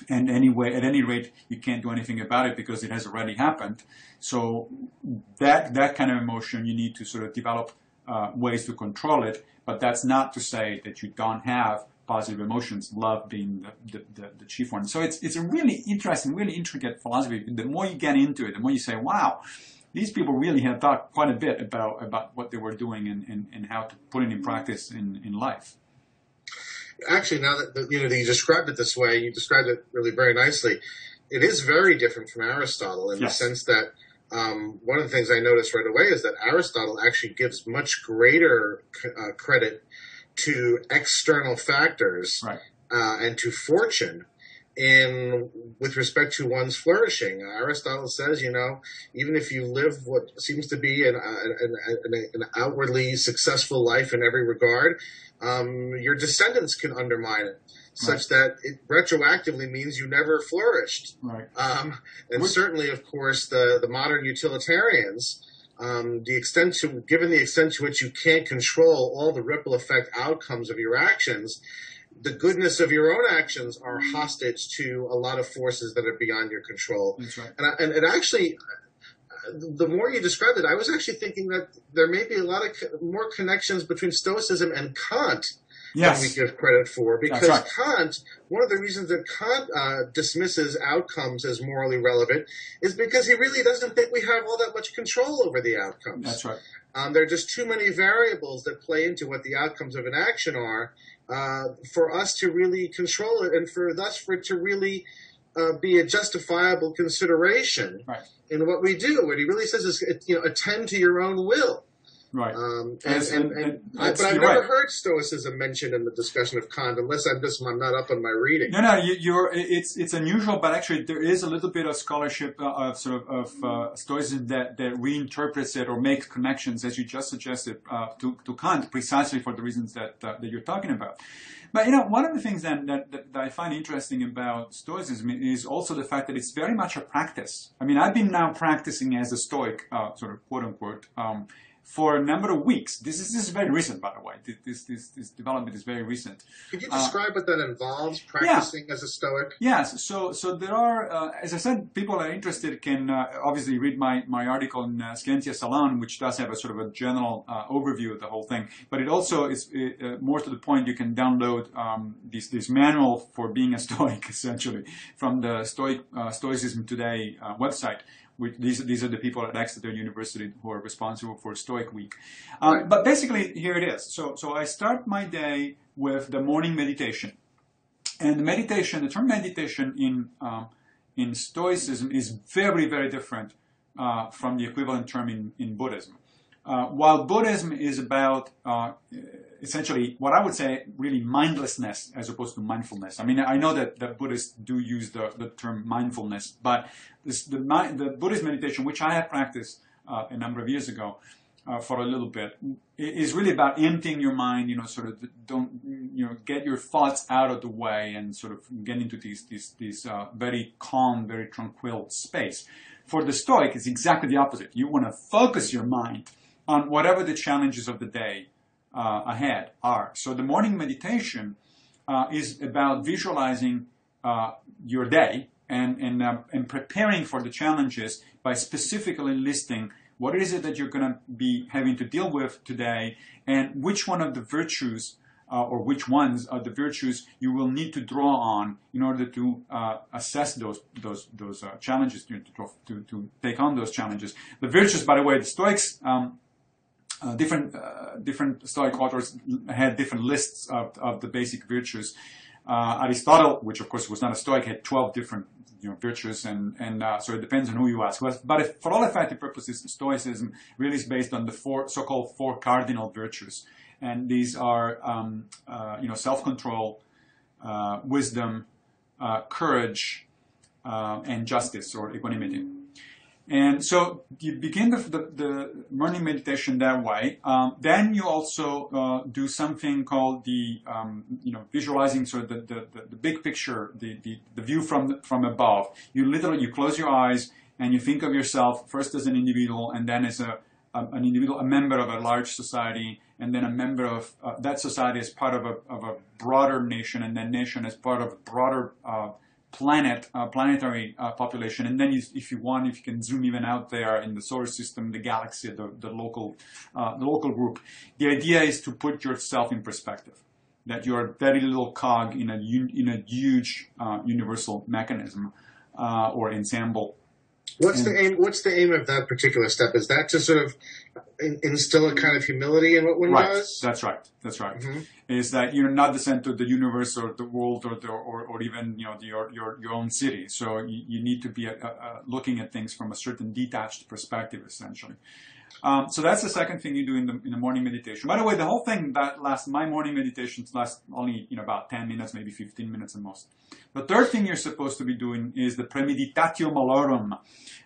And anyway, at any rate, you can't do anything about it because it has already happened. So that kind of emotion, you need to sort of develop ways to control it. But that's not to say that you don't have positive emotions, love being the chief one. So it's a really interesting, really intricate philosophy. The more you get into it, the more you say, wow, these people really have thought quite a bit about what they were doing and how to put it in practice in life. Actually, now that you described it this way, you described it really very nicely. It is very different from Aristotle in the sense that one of the things I noticed right away is that Aristotle actually gives much greater credit to external factors and to fortune with respect to one's flourishing. Aristotle says, even if you live what seems to be an outwardly successful life in every regard, your descendants can undermine it, such that it retroactively means you never flourished. And certainly, of course, the modern utilitarians, given the extent to which you can't control all the ripple effect outcomes of your actions, the goodness of your own actions are hostage to a lot of forces that are beyond your control. That's right. And it actually, the more you described it, I was actually thinking that there may be a lot of more connections between Stoicism and Kant than we give credit for. Because Kant, one of the reasons that Kant dismisses outcomes as morally relevant is because he really doesn't think we have all that much control over the outcomes. That's right. There are just too many variables that play into what the outcomes of an action are for us to really control it, and for it to really be a justifiable consideration in what we do. What he really says is, attend to your own will. Right. But I've never heard Stoicism mentioned in the discussion of Kant, unless I'm not up on my reading. No, it's unusual, but actually there is a little bit of scholarship of Stoicism that reinterprets it or makes connections, as you just suggested, to Kant, precisely for the reasons that you're talking about. But one of the things that I find interesting about Stoicism is also the fact that it's very much a practice. I mean, I've been now practicing as a Stoic, sort of quote unquote, for a number of weeks. This is very recent, by the way. This development is very recent. Could you describe what that involves, practicing as a Stoic? Yes. So there are, as I said, people that are interested can obviously read my article in Scientia Salon, which does have a sort of a general overview of the whole thing. But it also is more to the point. You can download this manual for being a Stoic, essentially, from the Stoicism Today website. These are the people at Exeter University who are responsible for Stoic Week. Right. But basically, here it is. So I start my day with the morning meditation. And the term meditation in Stoicism is very, very different from the equivalent term in Buddhism. While Buddhism is about essentially what I would say really mindlessness as opposed to mindfulness. I mean, I know that Buddhists do use the term mindfulness, but the Buddhist meditation, which I had practiced a number of years ago for a little bit, is really about emptying your mind, sort of get your thoughts out of the way and sort of get into these very calm, very tranquil space. For the Stoic, it's exactly the opposite. You want to focus your mind on whatever the challenges of the day ahead are. So the morning meditation is about visualizing your day and preparing for the challenges by specifically listing what is it that you're going to be having to deal with today, and which one of the virtues or which ones are the virtues you will need to draw on in order to assess those challenges, to take on those challenges. The virtues, by the way, the Stoics, different Stoic authors had different lists of the basic virtues. Aristotle, which of course was not a Stoic, had 12 different virtues, and so it depends on who you ask. But for all effective purposes, Stoicism really is based on the so-called four cardinal virtues, and these are self-control, wisdom, courage, and justice or equanimity. And so you begin the morning meditation that way. Then you also do something called the visualizing sort of the big picture, the view from above. You close your eyes and you think of yourself first as an individual, and then as an individual, a member of a large society, and then a member of that society as part of a broader nation, and then nation as part of a broader planetary population, and then if you can zoom even out there in the solar system, the galaxy, the local group. The idea is to put yourself in perspective, that you're a very little cog in a huge universal mechanism or ensemble. What's the aim of that particular step? Is that to sort of instill a kind of humility in what one does? That's right. Mm-hmm. Is that you're not the center of the universe or the world or even your own city. So you need to be looking at things from a certain detached perspective, essentially. So that's the second thing you do in the morning meditation. By the way, the whole thing my morning meditations last only about 10 minutes, maybe 15 minutes at most. The third thing you're supposed to be doing is the premeditatio malorum,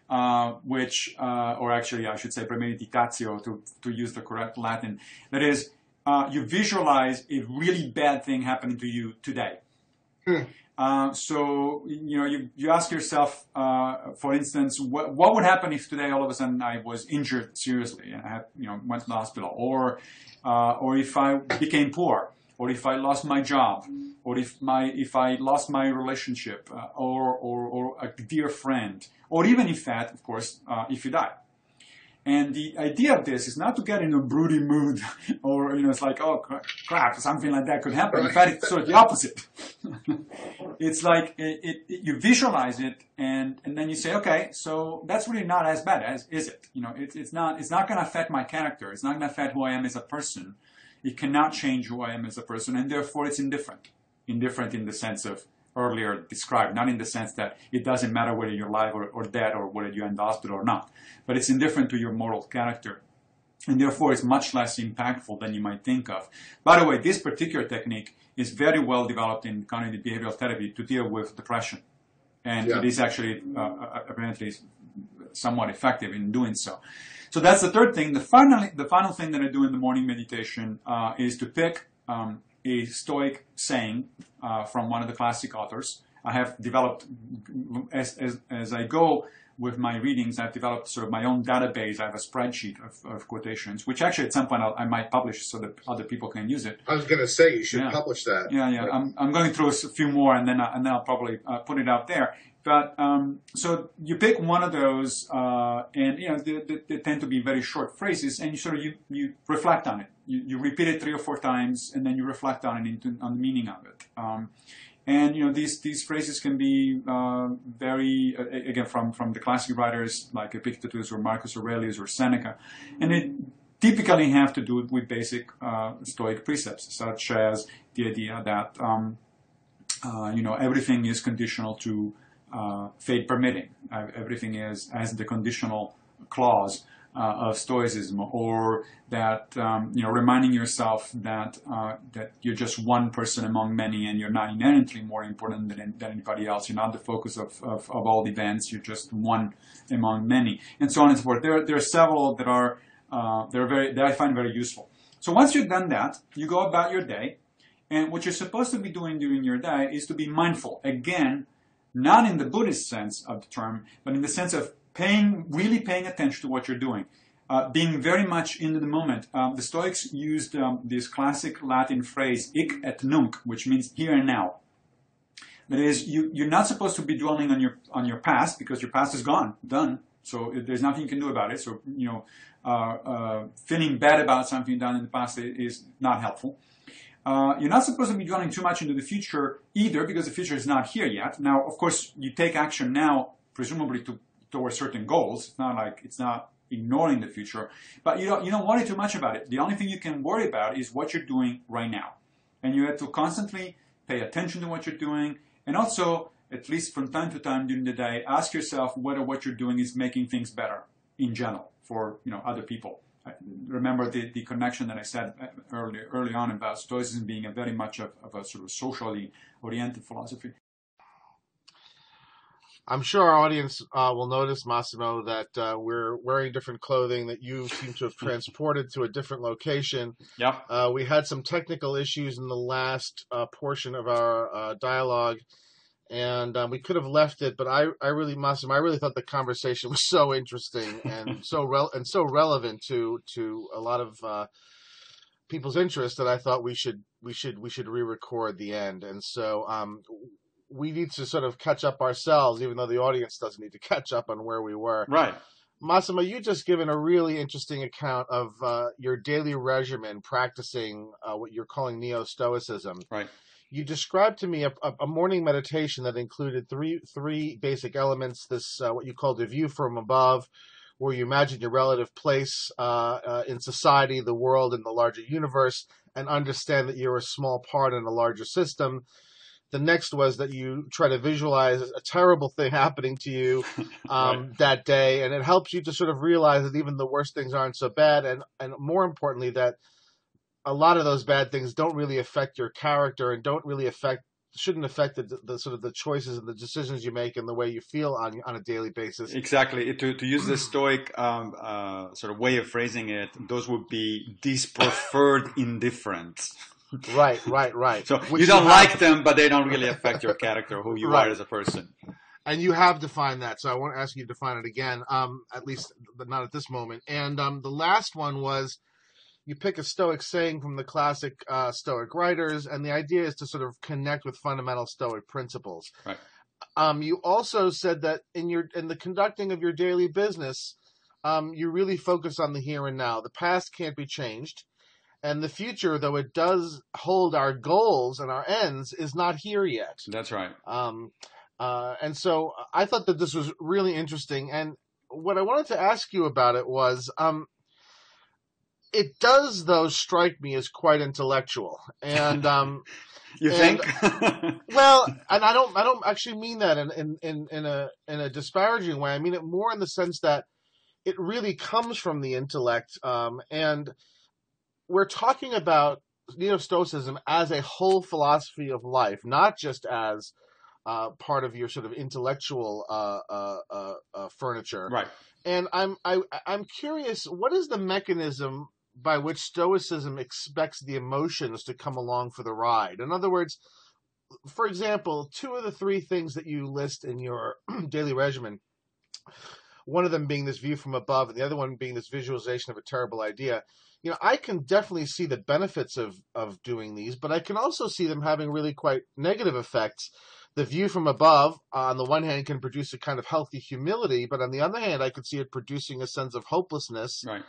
or actually I should say premeditatio to use the correct Latin. That is, you visualize a really bad thing happening to you today. So you ask yourself, for instance, what would happen if today all of a sudden I was injured seriously and I had went to the hospital, or if I became poor, or if I lost my job, or if I lost my relationship, or a dear friend, or even if that, of course, if you die. And the idea of this is not to get in a broody mood, or it's like, oh crap, something like that could happen. In fact, it's sort of the opposite. It's like you visualize it, and then you say, okay, so that's really not as bad, is it? It's not going to affect my character. It's not going to affect who I am as a person. It cannot change who I am as a person, and therefore it's indifferent. Indifferent in the sense of earlier described, not in the sense that it doesn't matter whether you're alive or dead, or whether you're in the hospital or not, but it's indifferent to your moral character, and therefore it's much less impactful than you might think of. By the way, this particular technique is very well developed in cognitive behavioral therapy to deal with depression, and it is actually apparently somewhat effective in doing so. So that's the third thing. The final thing that I do in the morning meditation is to pick a Stoic saying from one of the classic authors, I have developed, as I go with my readings, I've developed sort of my own database. I have a spreadsheet of quotations, which actually at some point I might publish so that other people can use it. I was going to say you should publish that. Yeah. I'm going through a few more, and then I'll probably put it out there. But so you pick one of those, and they tend to be very short phrases, and you reflect on it. You repeat it 3 or 4 times, and then you reflect on it on the meaning of it. And these phrases can be very again from the classic writers like Epictetus or Marcus Aurelius or Seneca, and they typically have to do with basic Stoic precepts, such as the idea that everything is conditional to fate permitting. Everything has the conditional clause of Stoicism, or that reminding yourself that you're just one person among many, and you're not inherently more important than anybody else. You're not the focus of all events. You're just one among many, and so on and so forth. There are several that I find very useful. So once you've done that, you go about your day, and what you're supposed to be doing during your day is to be mindful. Again, not in the Buddhist sense of the term, but in the sense of really paying attention to what you're doing, being very much in the moment. The Stoics used this classic Latin phrase, hic et nunc, which means here and now. That is, you're not supposed to be dwelling on your past, because your past is gone, done. So there's nothing you can do about it. So feeling bad about something done in the past is not helpful. You're not supposed to be dwelling too much into the future either, because the future is not here yet. Now, of course, you take action now, presumably towards certain goals. It's not ignoring the future, but you don't worry too much about it. The only thing you can worry about is what you're doing right now, and you have to constantly pay attention to what you're doing, and also, at least from time to time during the day, ask yourself whether what you're doing is making things better in general for other people. Remember the connection that I said early on about Stoicism being very much of a sort of socially oriented philosophy. I'm sure our audience will notice, Massimo, that we're wearing different clothing, that you seem to have transported to a different location. Yep. We had some technical issues in the last portion of our dialogue, and we could have left it, but Massimo, I really thought the conversation was so interesting and so relevant to a lot of people's interest that I thought we should re-record the end. And so we need to sort of catch up ourselves, even though the audience doesn't need to catch up on where we were. Right. Massimo, you just given a really interesting account of your daily regimen practicing what you're calling Neo-Stoicism. Right. You described to me a morning meditation that included three basic elements. This what you call the view from above, where you imagine your relative place in society, the world, and the larger universe, and understand that you're a small part in a larger system. The next was that you try to visualize a terrible thing happening to you right. that day, and it helps you to sort of realize that even the worst things aren't so bad, and more importantly, that a lot of those bad things don't really affect your character and shouldn't affect the sort of the choices and the decisions you make and the way you feel on a daily basis. Exactly. To use the Stoic sort of way of phrasing it, those would be this preferred indifference. Right. So you don't like them, but they don't really affect your character, who you are as a person. And you have defined that, so I won't ask you to define it again, at least not at this moment. And the last one was, you pick a Stoic saying from the classic Stoic writers, and the idea is to sort of connect with fundamental Stoic principles. Right. You also said that in the conducting of your daily business, you really focus on the here and now. The past can't be changed. And the future, though it does hold our goals and our ends, is not here yet. That's right. And so I thought that this was really interesting. And what I wanted to ask you about it was, it does, though, strike me as quite intellectual. And you think? Well, and I don't actually mean that in a disparaging way. I mean it more in the sense that it really comes from the intellect, and we're talking about Neo-Stoicism as a whole philosophy of life, not just as part of your sort of intellectual furniture. Right. And I'm curious, what is the mechanism by which Stoicism expects the emotions to come along for the ride? In other words, for example, two of the three things that you list in your daily regimen, one of them being this view from above and the other one being this visualization of a terrible idea, I can definitely see the benefits of doing these, but I can also see them having really quite negative effects. The view from above, on the one hand, can produce a kind of healthy humility, but on the other hand, I could see it producing a sense of hopelessness. Right.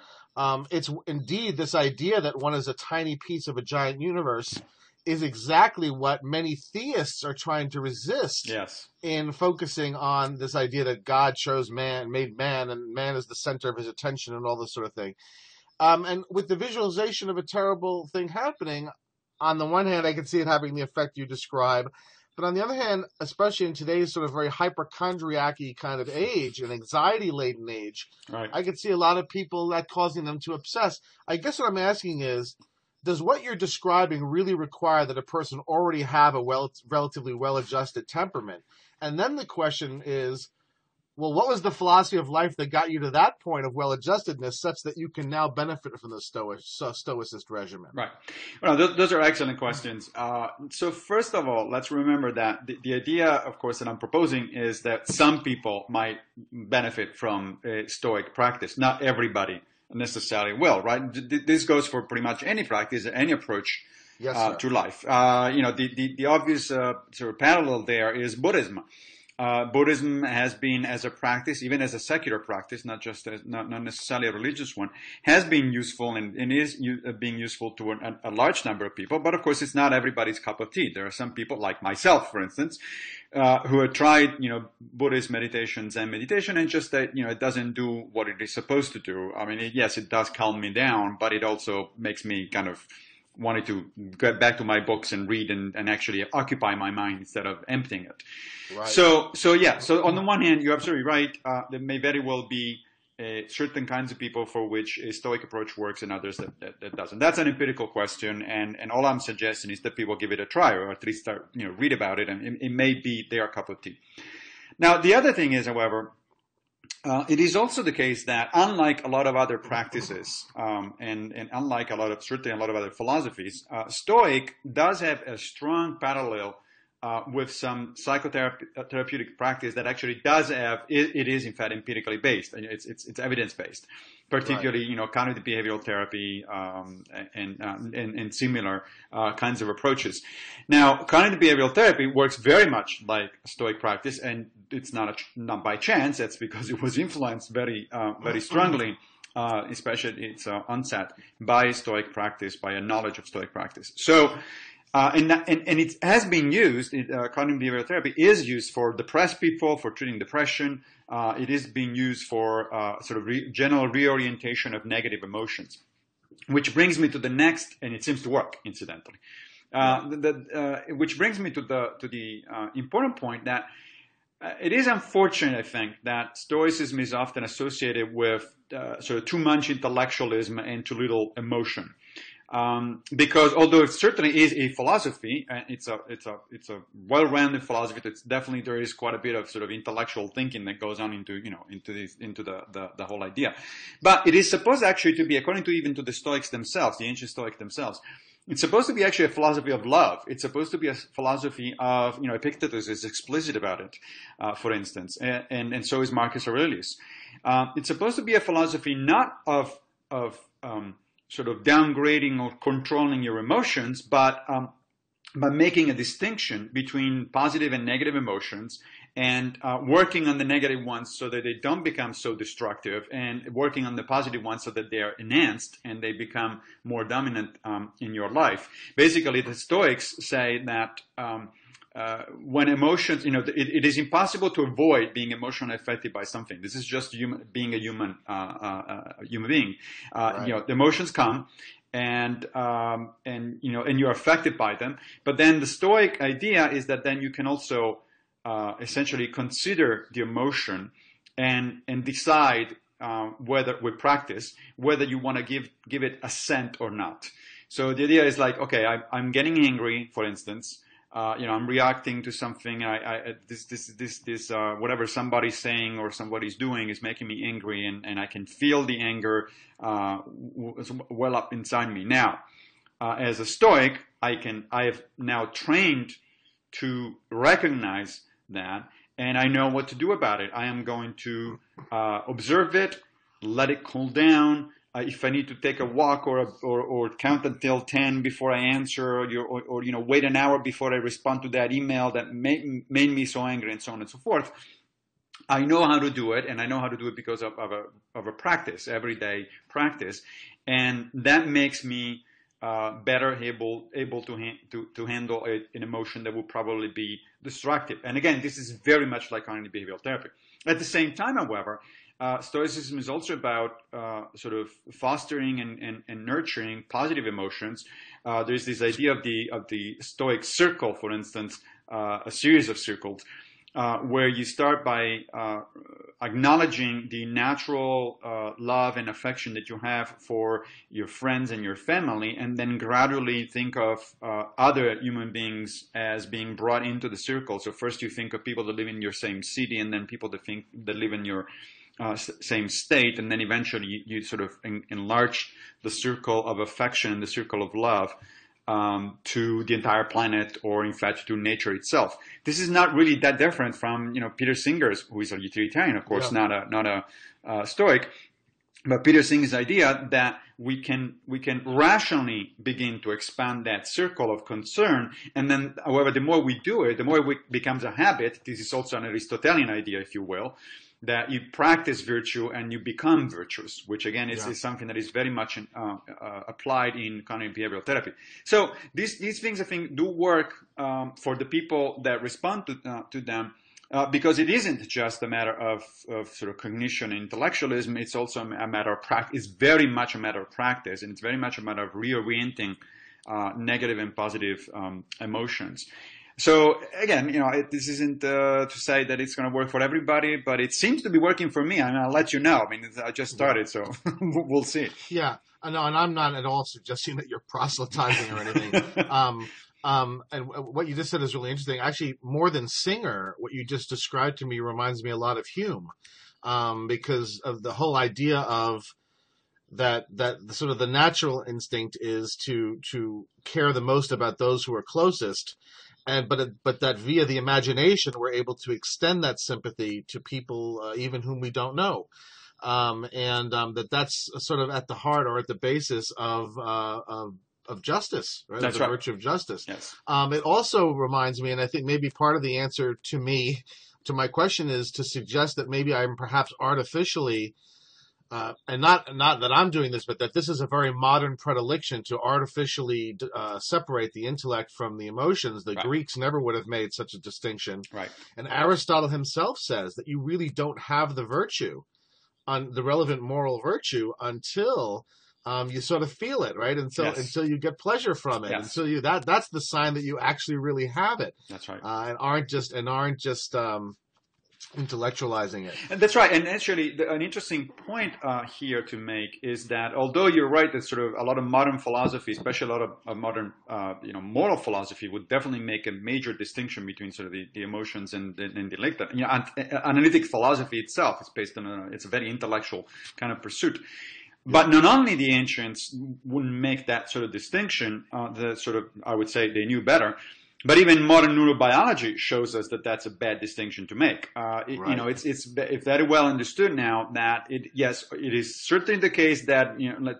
It's indeed this idea that one is a tiny piece of a giant universe is exactly what many theists are trying to resist. Yes. In focusing on this idea that God chose man, made man, and man is the center of his attention and all this sort of thing. And with the visualization of a terrible thing happening, on the one hand, I can see it having the effect you describe. But on the other hand, especially in today's sort of very hypochondriac-y kind of age, an anxiety-laden age, Right. I could see a lot of people that causing them to obsess. I guess what I'm asking is, does what you're describing really require that a person already have a relatively well-adjusted temperament? And then the question is, well, what was the philosophy of life that got you to that point of well-adjustedness such that you can now benefit from the Stoicist regimen? Right. Well, those are excellent questions. So first of all, let's remember that the idea, of course, that I'm proposing is that some people might benefit from a Stoic practice. Not everybody necessarily will, right? This goes for pretty much any practice, any approach to life. The obvious sort of parallel there is Buddhism. Buddhism has been, as a practice, even as a secular practice, not necessarily a religious one, has been useful and is being useful to a large number of people. But of course, it's not everybody's cup of tea. There are some people, like myself, for instance, who have tried, Buddhist meditations and meditation, and just that, it doesn't do what it is supposed to do. I mean, yes, it does calm me down, but it also makes me kind of wanted to get back to my books and read and actually occupy my mind instead of emptying it. Right. So on the one hand, you're absolutely right. There may very well be certain kinds of people for which a Stoic approach works and others that doesn't. That's an empirical question, and all I'm suggesting is that people give it a try, or at least start, read about it, and it may be their cup of tea. Now, the other thing is, however, it is also the case that, unlike a lot of other practices, and unlike certainly a lot of other philosophies, Stoic does have a strong parallel with some psychotherapeutic practice that actually does have. It is in fact empirically based, and it's evidence based. Particularly, right. Cognitive behavioral therapy and similar kinds of approaches. Now, cognitive behavioral therapy works very much like Stoic practice, and it's not by chance. That's because it was influenced very strongly, especially its onset, by Stoic practice, by a knowledge of Stoic practice. So. And it has been used. Cognitive behavioral therapy is used for depressed people, for treating depression. It is being used for sort of general reorientation of negative emotions, which brings me to the next, and it seems to work, incidentally. Which brings me to the important point that it is unfortunate, I think, that Stoicism is often associated with sort of too much intellectualism and too little emotion. Because although it certainly is a philosophy, and it's a well-rounded philosophy, there is quite a bit of sort of intellectual thinking that goes on into the whole idea. But it is supposed actually to be, according to even to the Stoics themselves, the ancient Stoics themselves, it's supposed to be actually a philosophy of love. It's supposed to be a philosophy of, Epictetus is explicit about it, for instance, and so is Marcus Aurelius. It's supposed to be a philosophy not of sort of downgrading or controlling your emotions, but making a distinction between positive and negative emotions, and working on the negative ones so that they don't become so destructive, and working on the positive ones so that they are enhanced and they become more dominant in your life. Basically, the Stoics say that when emotions, it is impossible to avoid being emotionally affected by something. This is just being a human being. Right. The emotions come, and you're affected by them. But then the Stoic idea is that then you can also essentially consider the emotion and decide whether with practice whether you want to give it assent or not. So the idea is like, okay, I'm getting angry, for instance. I'm reacting to something. This whatever somebody's saying or somebody's doing is making me angry, and I can feel the anger well up inside me. Now, as a Stoic, I have now trained to recognize that, and I know what to do about it. I am going to observe it, let it cool down. If I need to take a walk or count until 10 before I answer, or wait an hour before I respond to that email that made me so angry, and so on and so forth, I know how to do it, and I know how to do it because of a practice, everyday practice, and that makes me better able to handle an emotion that would probably be destructive. And again, this is very much like cognitive behavioral therapy. At the same time, however, Stoicism is also about sort of fostering and nurturing positive emotions. There's this idea of the Stoic circle, for instance, a series of circles, where you start by acknowledging the natural love and affection that you have for your friends and your family, and then gradually think of other human beings as being brought into the circle. So first you think of people that live in your same city, and then people that live in your same state, and then eventually you sort of enlarge the circle of affection, the circle of love, to the entire planet, or in fact to nature itself. This is not really that different from Peter Singer's, who is a utilitarian, of course, not a Stoic, but Peter Singer's idea that we can rationally begin to expand that circle of concern, and then, however, the more we do it, the more it becomes a habit. This is also an Aristotelian idea, if you will, that you practice virtue and you become virtuous, which again is something that is very much applied in cognitive behavioral therapy. So these things, I think, do work for the people that respond to them, because it isn't just a matter of sort of cognition and intellectualism. It's also a matter of practice. It's very much a matter of practice, and it's very much a matter of reorienting negative and positive emotions. So again, this isn't to say that it's going to work for everybody, but it seems to be working for me. And I'll let you know. I mean, I just started, so we'll see. Yeah, no, and I'm not at all suggesting that you're proselytizing or anything. And what you just said is really interesting. Actually, more than Singer, what you just described to me reminds me a lot of Hume, because of the whole idea of that sort of the natural instinct is to care the most about those who are closest. But that via the imagination, we're able to extend that sympathy to people, even whom we don't know. That's sort of at the heart or at the basis of justice, right? That's the right. Virtue of justice. Yes. It also reminds me, and I think maybe part of the answer to my question is to suggest that maybe I'm perhaps artificially, and not that I'm doing this, but that this is a very modern predilection to artificially separate the intellect from the emotions. The Greeks never would have made such a distinction. Right. And Aristotle himself says that you really don't have the virtue, on the relevant moral virtue, until you sort of feel it, right? Until you get pleasure from it. Yes. Until that's the sign that you actually really have it. That's right. And aren't just intellectualizing it. And that's right. And actually, an interesting point here to make is that although you're right that sort of a lot of modern philosophy, especially a lot of modern moral philosophy, would definitely make a major distinction between sort of the emotions and the intellect. Analytic philosophy itself is based on it's a very intellectual kind of pursuit. But not only the ancients wouldn't make that sort of distinction, I would say they knew better. But even modern neurobiology shows us that that's a bad distinction to make. It's very well understood now that it is certainly the case that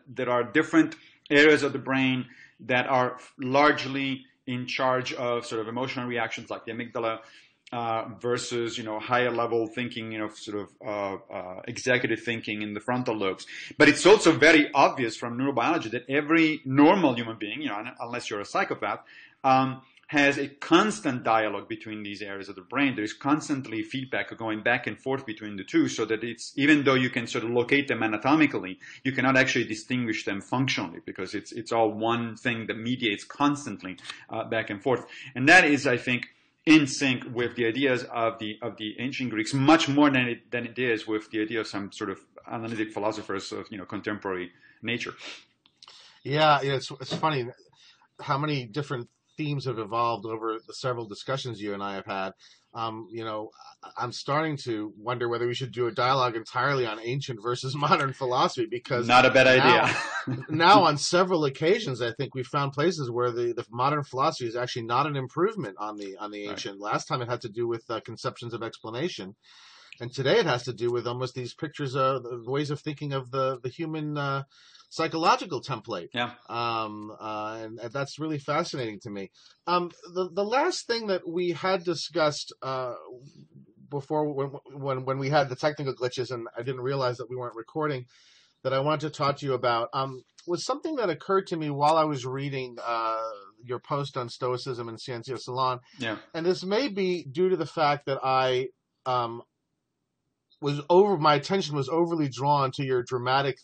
there are different areas of the brain that are largely in charge of sort of emotional reactions, like the amygdala, versus higher level thinking, executive thinking in the frontal lobes. But it's also very obvious from neurobiology that every normal human being, unless you're a psychopath, has a constant dialogue between these areas of the brain. There is constantly feedback going back and forth between the two, so that it's, even though you can sort of locate them anatomically, you cannot actually distinguish them functionally, because it's all one thing that mediates constantly back and forth. And that is, I think, in sync with the ideas of the ancient Greeks, much more than it is with the idea of some sort of analytic philosophers of contemporary nature. Yeah, it's funny how many different themes have evolved over the several discussions you and I have had. I'm starting to wonder whether we should do a dialogue entirely on ancient versus modern philosophy, because Not a bad idea. now on several occasions, I think we found places where the modern philosophy is actually not an improvement on the ancient. Right. Last time it had to do with conceptions of explanation, and today it has to do with almost these pictures of ways of thinking of the human psychological template. Yeah. And that's really fascinating to me. The last thing that we had discussed before, when we had the technical glitches and I didn't realize that we weren't recording, that I wanted to talk to you about was something that occurred to me while I was reading your post on Stoicism and Scientia Salon. Yeah. And this may be due to the fact that my attention was overly drawn to your dramatic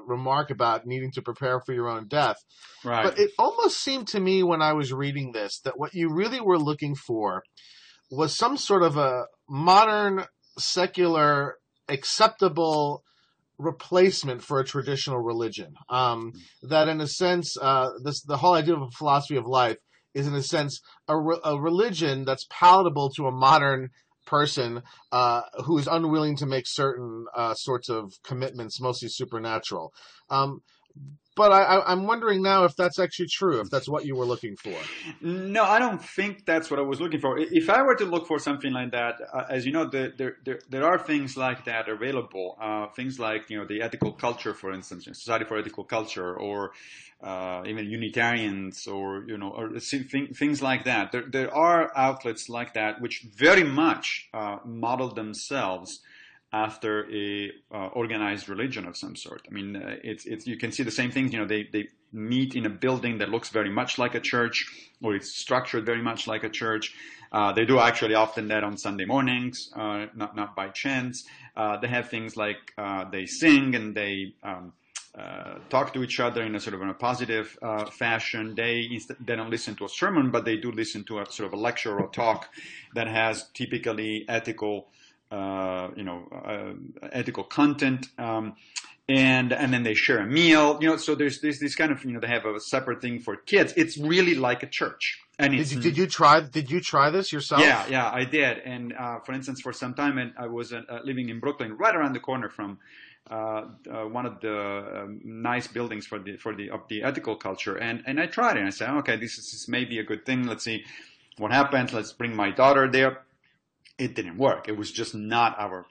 remark about needing to prepare for your own death. Right. But it almost seemed to me when I was reading this that what you really were looking for was some sort of a modern, secular, acceptable replacement for a traditional religion. That in a sense, the whole idea of a philosophy of life is in a sense a religion that's palatable to a modern person who is unwilling to make certain sorts of commitments, mostly supernatural. But I'm wondering now if that's actually true, if that's what you were looking for. No, I don't think that's what I was looking for. If I were to look for something like that, as you know, there are things like that available. Things like, the ethical culture, for instance, Society for Ethical Culture, or even Unitarians, or things like that. There are outlets like that which very much model themselves after a organized religion of some sort. I mean, it's you can see the same things. They meet in a building that looks very much like a church, or it's structured very much like a church. They do actually often that on Sunday mornings, not by chance. They have things like they sing and they talk to each other in a sort of a positive fashion. They don't listen to a sermon, but they do listen to a sort of a lecture or a talk that has typically ethical ethical content, and then they share a meal. So there's this kind of they have a separate thing for kids. It's really like a church. And did you try this yourself? Yeah, I did. And for instance, for some time, I was living in Brooklyn, right around the corner from one of the nice buildings for the ethical culture, and I tried it. And I said, okay, this is maybe a good thing. Let's see what happens. Let's bring my daughter there. It didn't work. It was just not our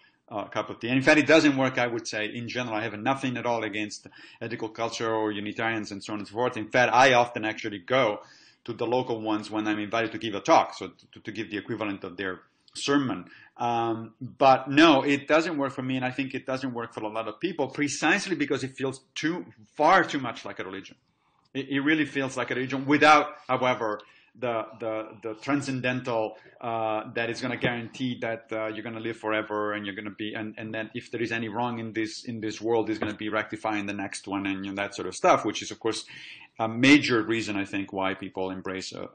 cup of tea. And in fact, it doesn't work, I would say, in general. I have nothing at all against ethical culture or Unitarians and so on and so forth. In fact, I often actually go to the local ones when I'm invited to give a talk, so to give the equivalent of their sermon. But no, it doesn't work for me, and I think it doesn't work for a lot of people, precisely because it feels far too much like a religion. It really feels like a religion without, however, the transcendental that is going to guarantee that you're going to live forever, and you're going to be, and then if there is any wrong in this world, is going to be rectified in the next one, and that sort of stuff, which is of course a major reason, I think, why people embrace a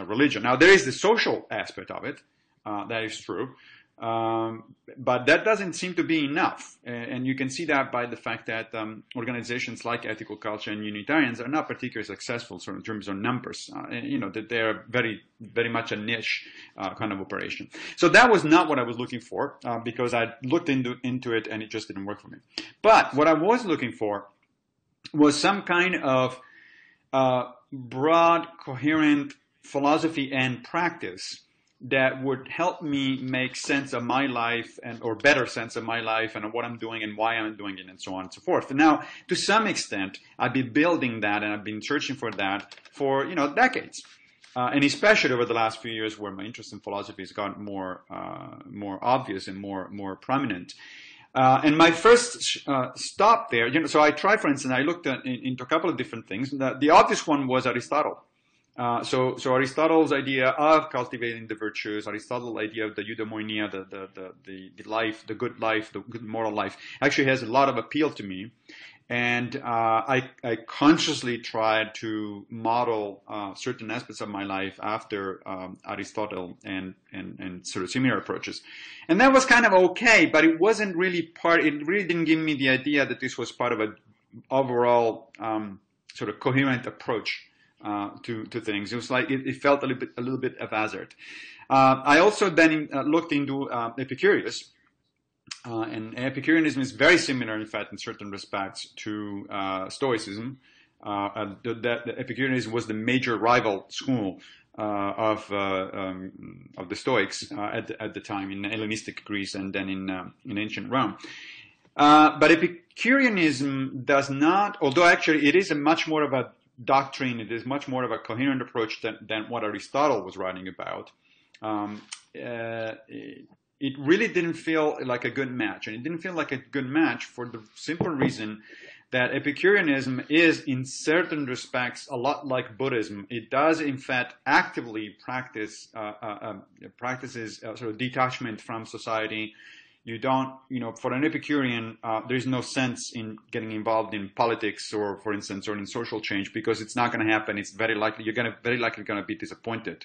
religion. Now there is the social aspect of it, that is true. But that doesn't seem to be enough. And you can see that by the fact that organizations like Ethical Culture and Unitarians are not particularly successful sort of in terms of numbers. That they're very, very much a niche kind of operation. So that was not what I was looking for, because I looked into it and it just didn't work for me. But what I was looking for was some kind of broad, coherent philosophy and practice that would help me make sense of my life, or better sense of my life, and of what I'm doing and why I'm doing it, and so on and so forth. And now, to some extent, I've been building that, and I've been searching for that for decades, and especially over the last few years, where my interest in philosophy has gotten more obvious and more prominent. And my first stop there, so I tried, for instance, I looked into a couple of different things. The obvious one was Aristotle. So Aristotle's idea of cultivating the virtues, Aristotle's idea of the eudaimonia, the life, the good moral life, actually has a lot of appeal to me. And I consciously tried to model certain aspects of my life after Aristotle and sort of similar approaches. And that was kind of okay, but it wasn't really it really didn't give me the idea that this was part of an overall sort of coherent approach to things. It was like it felt a little bit haphazard. I also then looked into Epicurus. And Epicureanism is very similar, in fact, in certain respects to Stoicism. The Epicureanism was the major rival school of the Stoics at the time in Hellenistic Greece and then in ancient Rome. But Epicureanism does not, although actually it is a much more of a doctrine, it is much more of a coherent approach than what Aristotle was writing about. It really didn't feel like a good match. And it didn't feel like a good match for the simple reason that Epicureanism is, in certain respects, a lot like Buddhism. It does, in fact, actively practices sort of detachment from society. You don't, for an Epicurean, there's no sense in getting involved in politics or, for instance, or in social change because it's not going to happen. It's very likely, very likely going to be disappointed.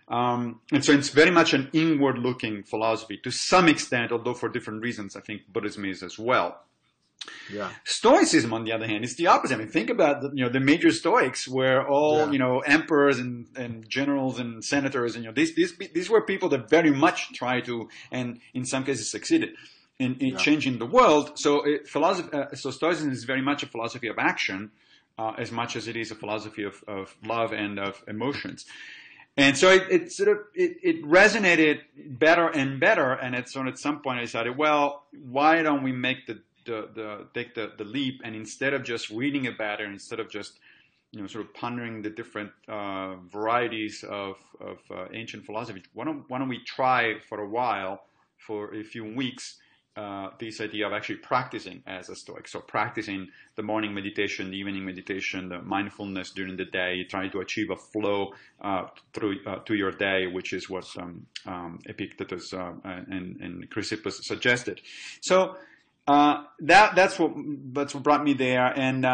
And so it's very much an inward-looking philosophy to some extent, although for different reasons. I think Buddhism is as well. Yeah. Stoicism, on the other hand, is the opposite. I mean, think about the major Stoics were all emperors and generals and senators, and these were people that very much tried to, and in some cases succeeded in changing the world. So Stoicism is very much a philosophy of action, as much as it is a philosophy of love and of emotions. And so it resonated better and better. And at some point I decided, well, why don't we make take the leap, and instead of just reading about it, and instead of just sort of pondering the different varieties of ancient philosophy, why don't we try for a while, for a few weeks, this idea of actually practicing as a Stoic. So practicing the morning meditation, the evening meditation, the mindfulness during the day, trying to achieve a flow to your day, which is what Epictetus and Chrysippus suggested. So that's what brought me there. And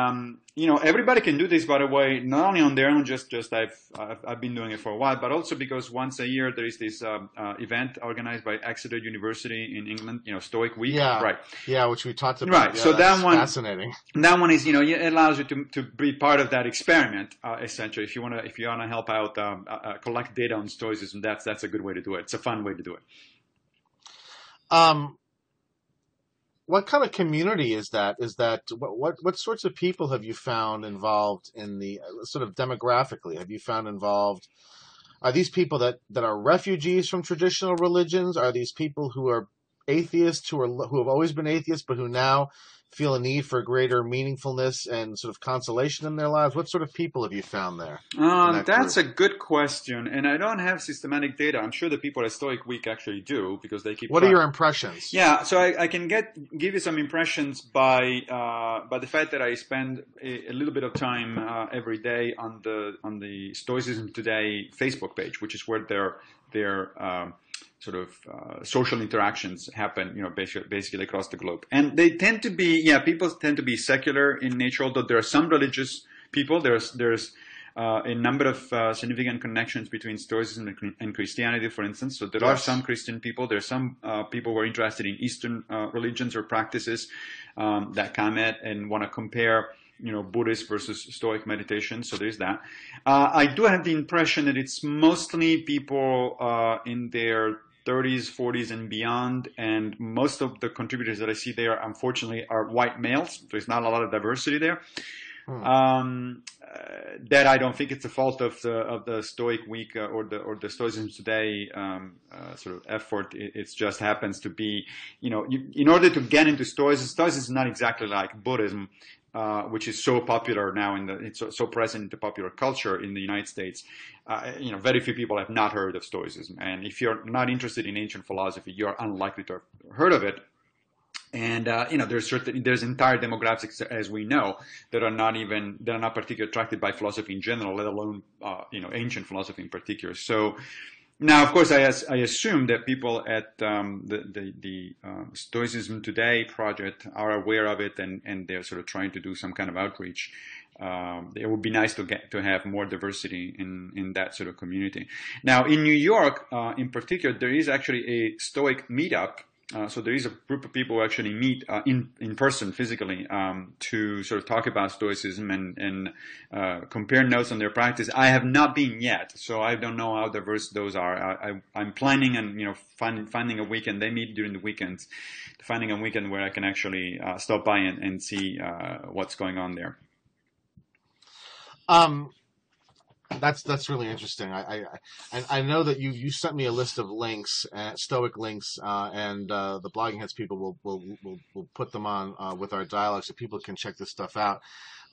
everybody can do this, by the way, not only on their own, just I've been doing it for a while, but also because once a year there is this event organized by Exeter University in England, Stoic Week. Yeah. Right. Yeah, which we talked about. Right. Yeah, so that one fascinating. That one is, it allows you to be part of that experiment, essentially. If you want to help out, collect data on Stoicism, that's a good way to do it. It's a fun way to do it. What kind of community is that? What sorts of people have you found involved in the sort of demographically? Have you found involved? Are these people that are refugees from traditional religions? Are these people who are atheists who have always been atheists but who now feel a need for greater meaningfulness and sort of consolation in their lives? What sort of people have you found there? That's a good question, and I don't have systematic data. I'm sure the people at Stoic Week actually do, because they keep. What are your impressions? Yeah, so I can give you some impressions by the fact that I spend a little bit of time every day on the Stoicism Today Facebook page, which is where their sort of social interactions happen, basically across the globe. And they tend to be, people tend to be secular in nature, although there are some religious people. There's a number of significant connections between Stoicism and Christianity, for instance. So there are some Christian people. There are some people who are interested in Eastern religions or practices that come at and want to compare Buddhist versus Stoic meditation. So there's that. I do have the impression that it's mostly people in their 30s, 40s, and beyond. And most of the contributors that I see there, unfortunately, are white males. There's not a lot of diversity there. That I don't think it's the fault of the Stoic Week or the Stoicism Today sort of effort. It just happens to be, in order to get into Stoicism is not exactly like Buddhism, which is so popular now it's so present in the popular culture in the United States. Very few people have not heard of Stoicism, and if you're not interested in ancient philosophy, you're unlikely to have heard of it. And there's entire demographics, as we know, that are not particularly attracted by philosophy in general, let alone ancient philosophy in particular. So now, of course, I assume that people at the Stoicism Today project are aware of it, and they're sort of trying to do some kind of outreach. It would be nice to have more diversity in that sort of community. Now, in New York, in particular, there is actually a Stoic meetup so there is a group of people who actually meet in person physically to sort of talk about Stoicism and compare notes on their practice. I have not been yet, so I don't know how diverse those are. I'm planning and finding a weekend. They meet during the weekends, finding a weekend where I can actually stop by and see what's going on there. That's really interesting. I know that you sent me a list of links, Stoic links, and the Blogging Heads people will put them on with our dialogue so people can check this stuff out.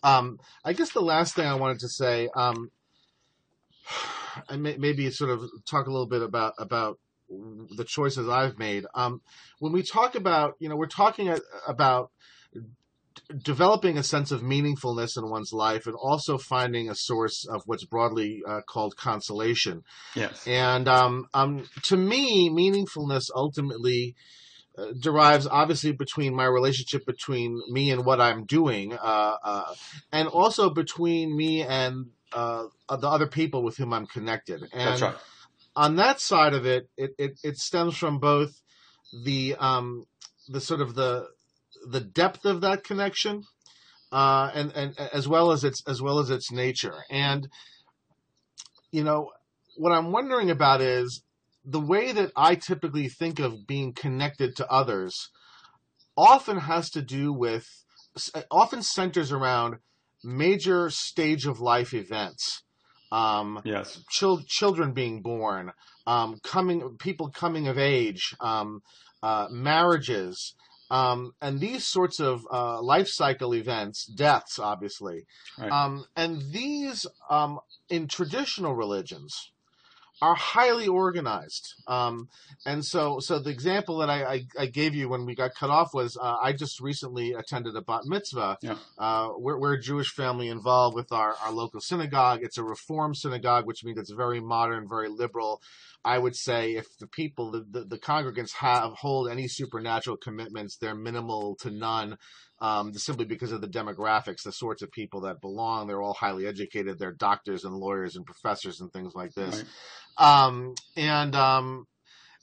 I guess the last thing I wanted to say, and maybe sort of talk a little bit about the choices I've made. When we talk about, we're talking about developing a sense of meaningfulness in one's life and also finding a source of what's broadly called consolation. Yes. And to me, meaningfulness ultimately derives obviously between my relationship between me and what I'm doing, and also between me and the other people with whom I'm connected. And that's right. On that side of it, it stems from both the sort of the depth of that connection, and as well as its nature. And what I'm wondering about is the way that I typically think of being connected to others often centers around major stage of life events. Yes. Children being born, people coming of age, marriages, and these sorts of life cycle events, deaths, obviously. Right. And these, in traditional religions, are highly organized. And so the example that I gave you when we got cut off was I just recently attended a bat mitzvah. Yeah. We're a Jewish family involved with our local synagogue. It's a Reform synagogue, which means it's very modern, very liberal. I would say if the people, the congregants hold any supernatural commitments, they're minimal to none. Simply because of the demographics, the sorts of people that belong. They're all highly educated. They're doctors and lawyers and professors and things like this. Right.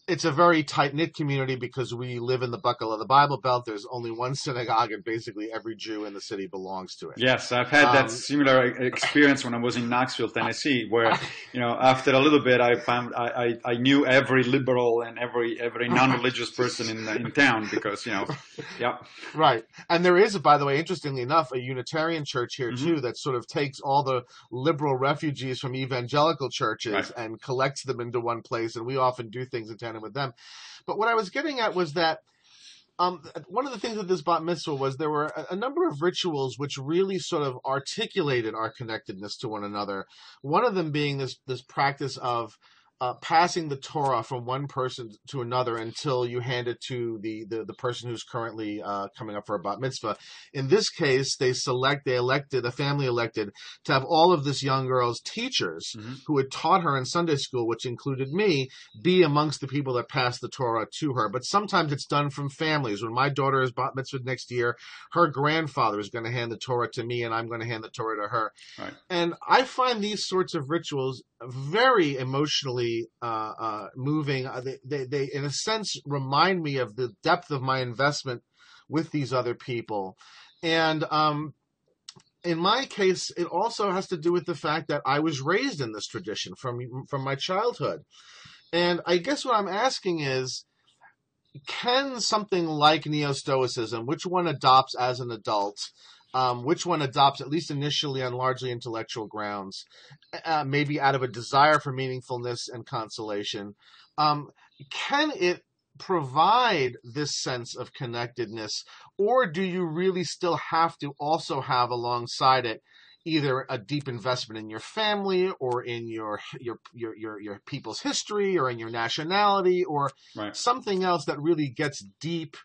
It's a very tight-knit community because we live in the buckle of the Bible Belt. There's only one synagogue, and basically every Jew in the city belongs to it. Yes, I've had that similar experience when I was in Knoxville, Tennessee, where after a little bit, I found I knew every liberal and every non-religious person in town because yeah. Right, and there is, by the way, interestingly enough, a Unitarian church here too that sort of takes all the liberal refugees from evangelical churches and collects them into one place, and we often do things in tandem with them. But what I was getting at was that one of the things with this bat mitzvah was there were a number of rituals which really sort of articulated our connectedness to one another. One of them being this practice of passing the Torah from one person to another until you hand it to the person who's currently coming up for a bat mitzvah. In this case, the family elected to have all of this young girl's teachers who had taught her in Sunday school, which included me, be amongst the people that pass the Torah to her. But sometimes it's done from families. When my daughter is bat mitzvah next year, her grandfather is going to hand the Torah to me, and I'm going to hand the Torah to her. Right. And I find these sorts of rituals very emotionally moving. They in a sense remind me of the depth of my investment with these other people. And in my case, it also has to do with the fact that I was raised in this tradition from my childhood. And I guess what I'm asking is, can something like Neo-Stoicism, which one adopts as an adult, which one adopts, at least initially, on largely intellectual grounds, maybe out of a desire for meaningfulness and consolation, can it provide this sense of connectedness, or do you really still have to also have alongside it either a deep investment in your family or in your people's history or in your nationality or something else that really gets deep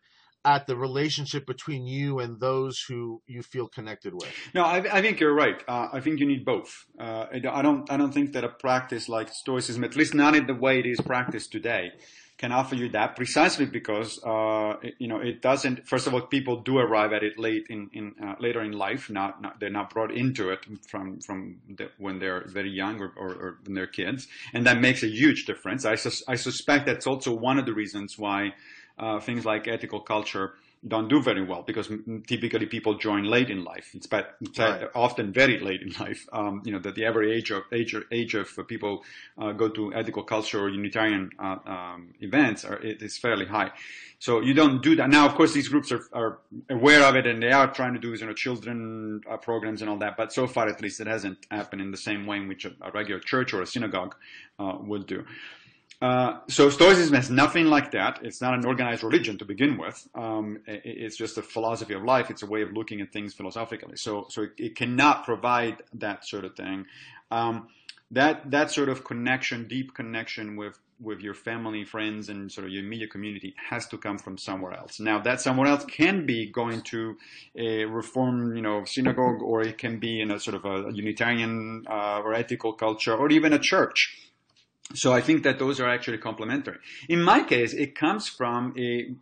at the relationship between you and those who you feel connected with? No, I think you're right. I think you need both. I don't think that a practice like Stoicism, at least not in the way it is practiced today, can offer you that, precisely because it doesn't. First of all, people do arrive at it later in life. They're not brought into it from when they're very young or when they're kids, and that makes a huge difference. I suspect that's also one of the reasons why things like ethical culture don't do very well because typically people join late in life. It's often very late in life. That the average age of people go to ethical culture or Unitarian events is fairly high. So you don't do that. Now, of course, these groups are aware of it and they are trying to do children programs and all that. But so far, at least, it hasn't happened in the same way in which a regular church or a synagogue will do. So Stoicism has nothing like that. It's not an organized religion to begin with. It's just a philosophy of life. It's a way of looking at things philosophically. So it cannot provide that sort of thing. That sort of connection, deep connection with your family, friends, and sort of your immediate community has to come from somewhere else. Now, that somewhere else can be going to a reform, synagogue, or it can be in a sort of a Unitarian or ethical culture, or even a church. So I think that those are actually complementary. In my case, it comes from a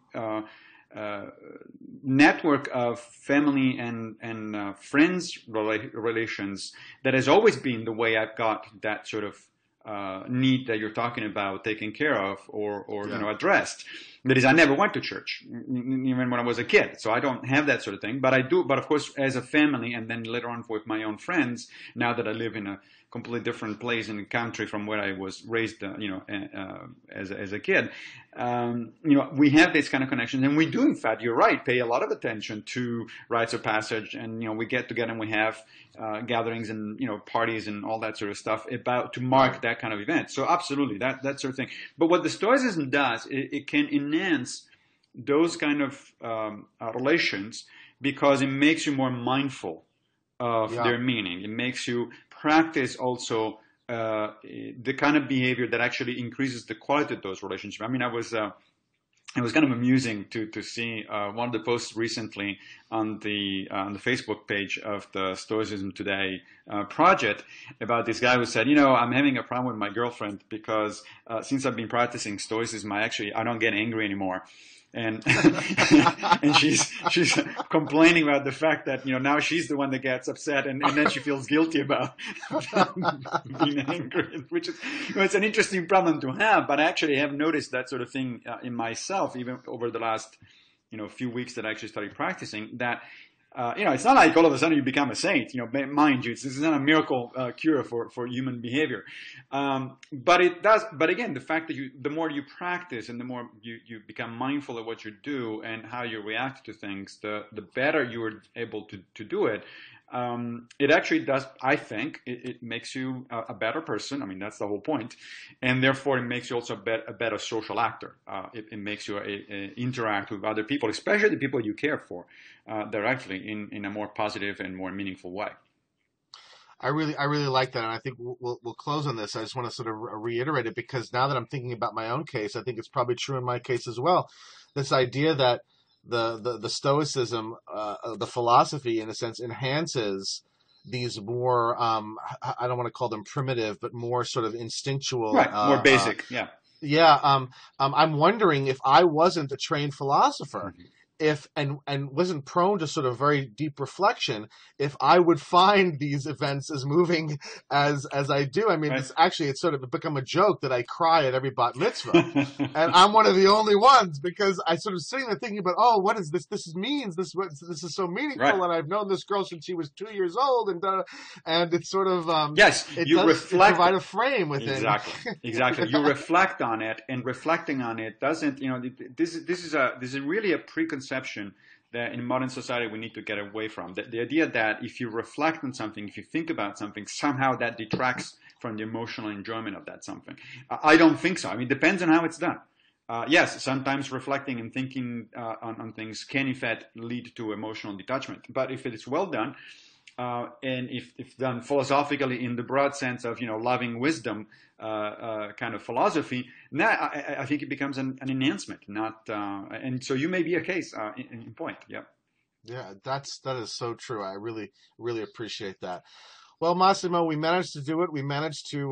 network of family and friends relations that has always been the way I've got that sort of need that you're talking about taken care of or addressed. That is, I never went to church, even when I was a kid. So I don't have that sort of thing. But I do. But of course, as a family, and then later on with my own friends, now that I live in a completely different place in the country from where I was raised, as a kid, we have this kind of connections, and we do, in fact, you're right, pay a lot of attention to rites of passage, and we get together and we have gatherings and parties and all that sort of stuff to mark that kind of event. So absolutely, that sort of thing. But what the Stoicism does, it can enhance those kind of relations because it makes you more mindful of their meaning. It makes you practice also the kind of behavior that actually increases the quality of those relationships. I mean, it was kind of amusing to see one of the posts recently on the Facebook page of the Stoicism Today project about this guy who said, I'm having a problem with my girlfriend because since I've been practicing Stoicism, I don't get angry anymore. And and she's complaining about the fact that now she's the one that gets upset, and then she feels guilty about being angry, which is it's an interesting problem to have. But I actually have noticed that sort of thing in myself, even over the last few weeks that I actually started practicing. That it's not like all of a sudden you become a saint. Mind you, this is not a miracle cure for human behavior. But it does. But again, the fact that the more you practice and the more you become mindful of what you do and how you react to things, the better you are able to do it. It actually does. I think it makes you a better person. I mean, that's the whole point, and therefore it makes you also a better social actor. It makes you interact with other people, especially the people you care for, directly in a more positive and more meaningful way. I really like that, and I think we'll close on this. I just want to sort of reiterate it because now that I'm thinking about my own case, I think it's probably true in my case as well. This idea that the Stoicism, the philosophy, in a sense, enhances these more, I don't want to call them primitive, but more sort of instinctual. Right, more basic, yeah. Yeah, I'm wondering if I wasn't a trained philosopher, and wasn't prone to sort of very deep reflection, if I would find these events as moving as I do. I mean, right. It's sort of become a joke that I cry at every bat mitzvah, and I'm one of the only ones because I sort of sitting there thinking about, what is this? This means this is so meaningful, right. And I've known this girl since she was 2 years old, and it's sort of yes, it you does reflect, provide a frame within. Exactly. You reflect on it, and reflecting on it doesn't. This is really a preconception that in modern society we need to get away from. The idea that if you reflect on something, if you think about something, somehow that detracts from the emotional enjoyment of that something. I don't think so. I mean, it depends on how it's done. Yes, sometimes reflecting and thinking on things can in fact lead to emotional detachment. But if it is well done, and if done philosophically in the broad sense of loving wisdom kind of philosophy, now I think it becomes an enhancement, not and so you may be a case in point. Yeah, that is so true. I really appreciate that. Well, Massimo, we managed to do it. We managed to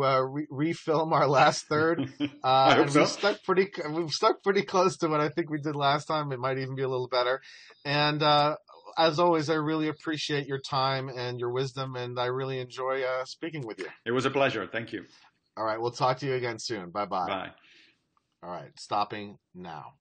refilm our last third. I hope so. We've stuck pretty close to what I think we did last time. It might even be a little better. And as always, I really appreciate your time and your wisdom, and I really enjoy speaking with you. It was a pleasure. Thank you. All right, we'll talk to you again soon. Bye-bye. Bye. All right, stopping now.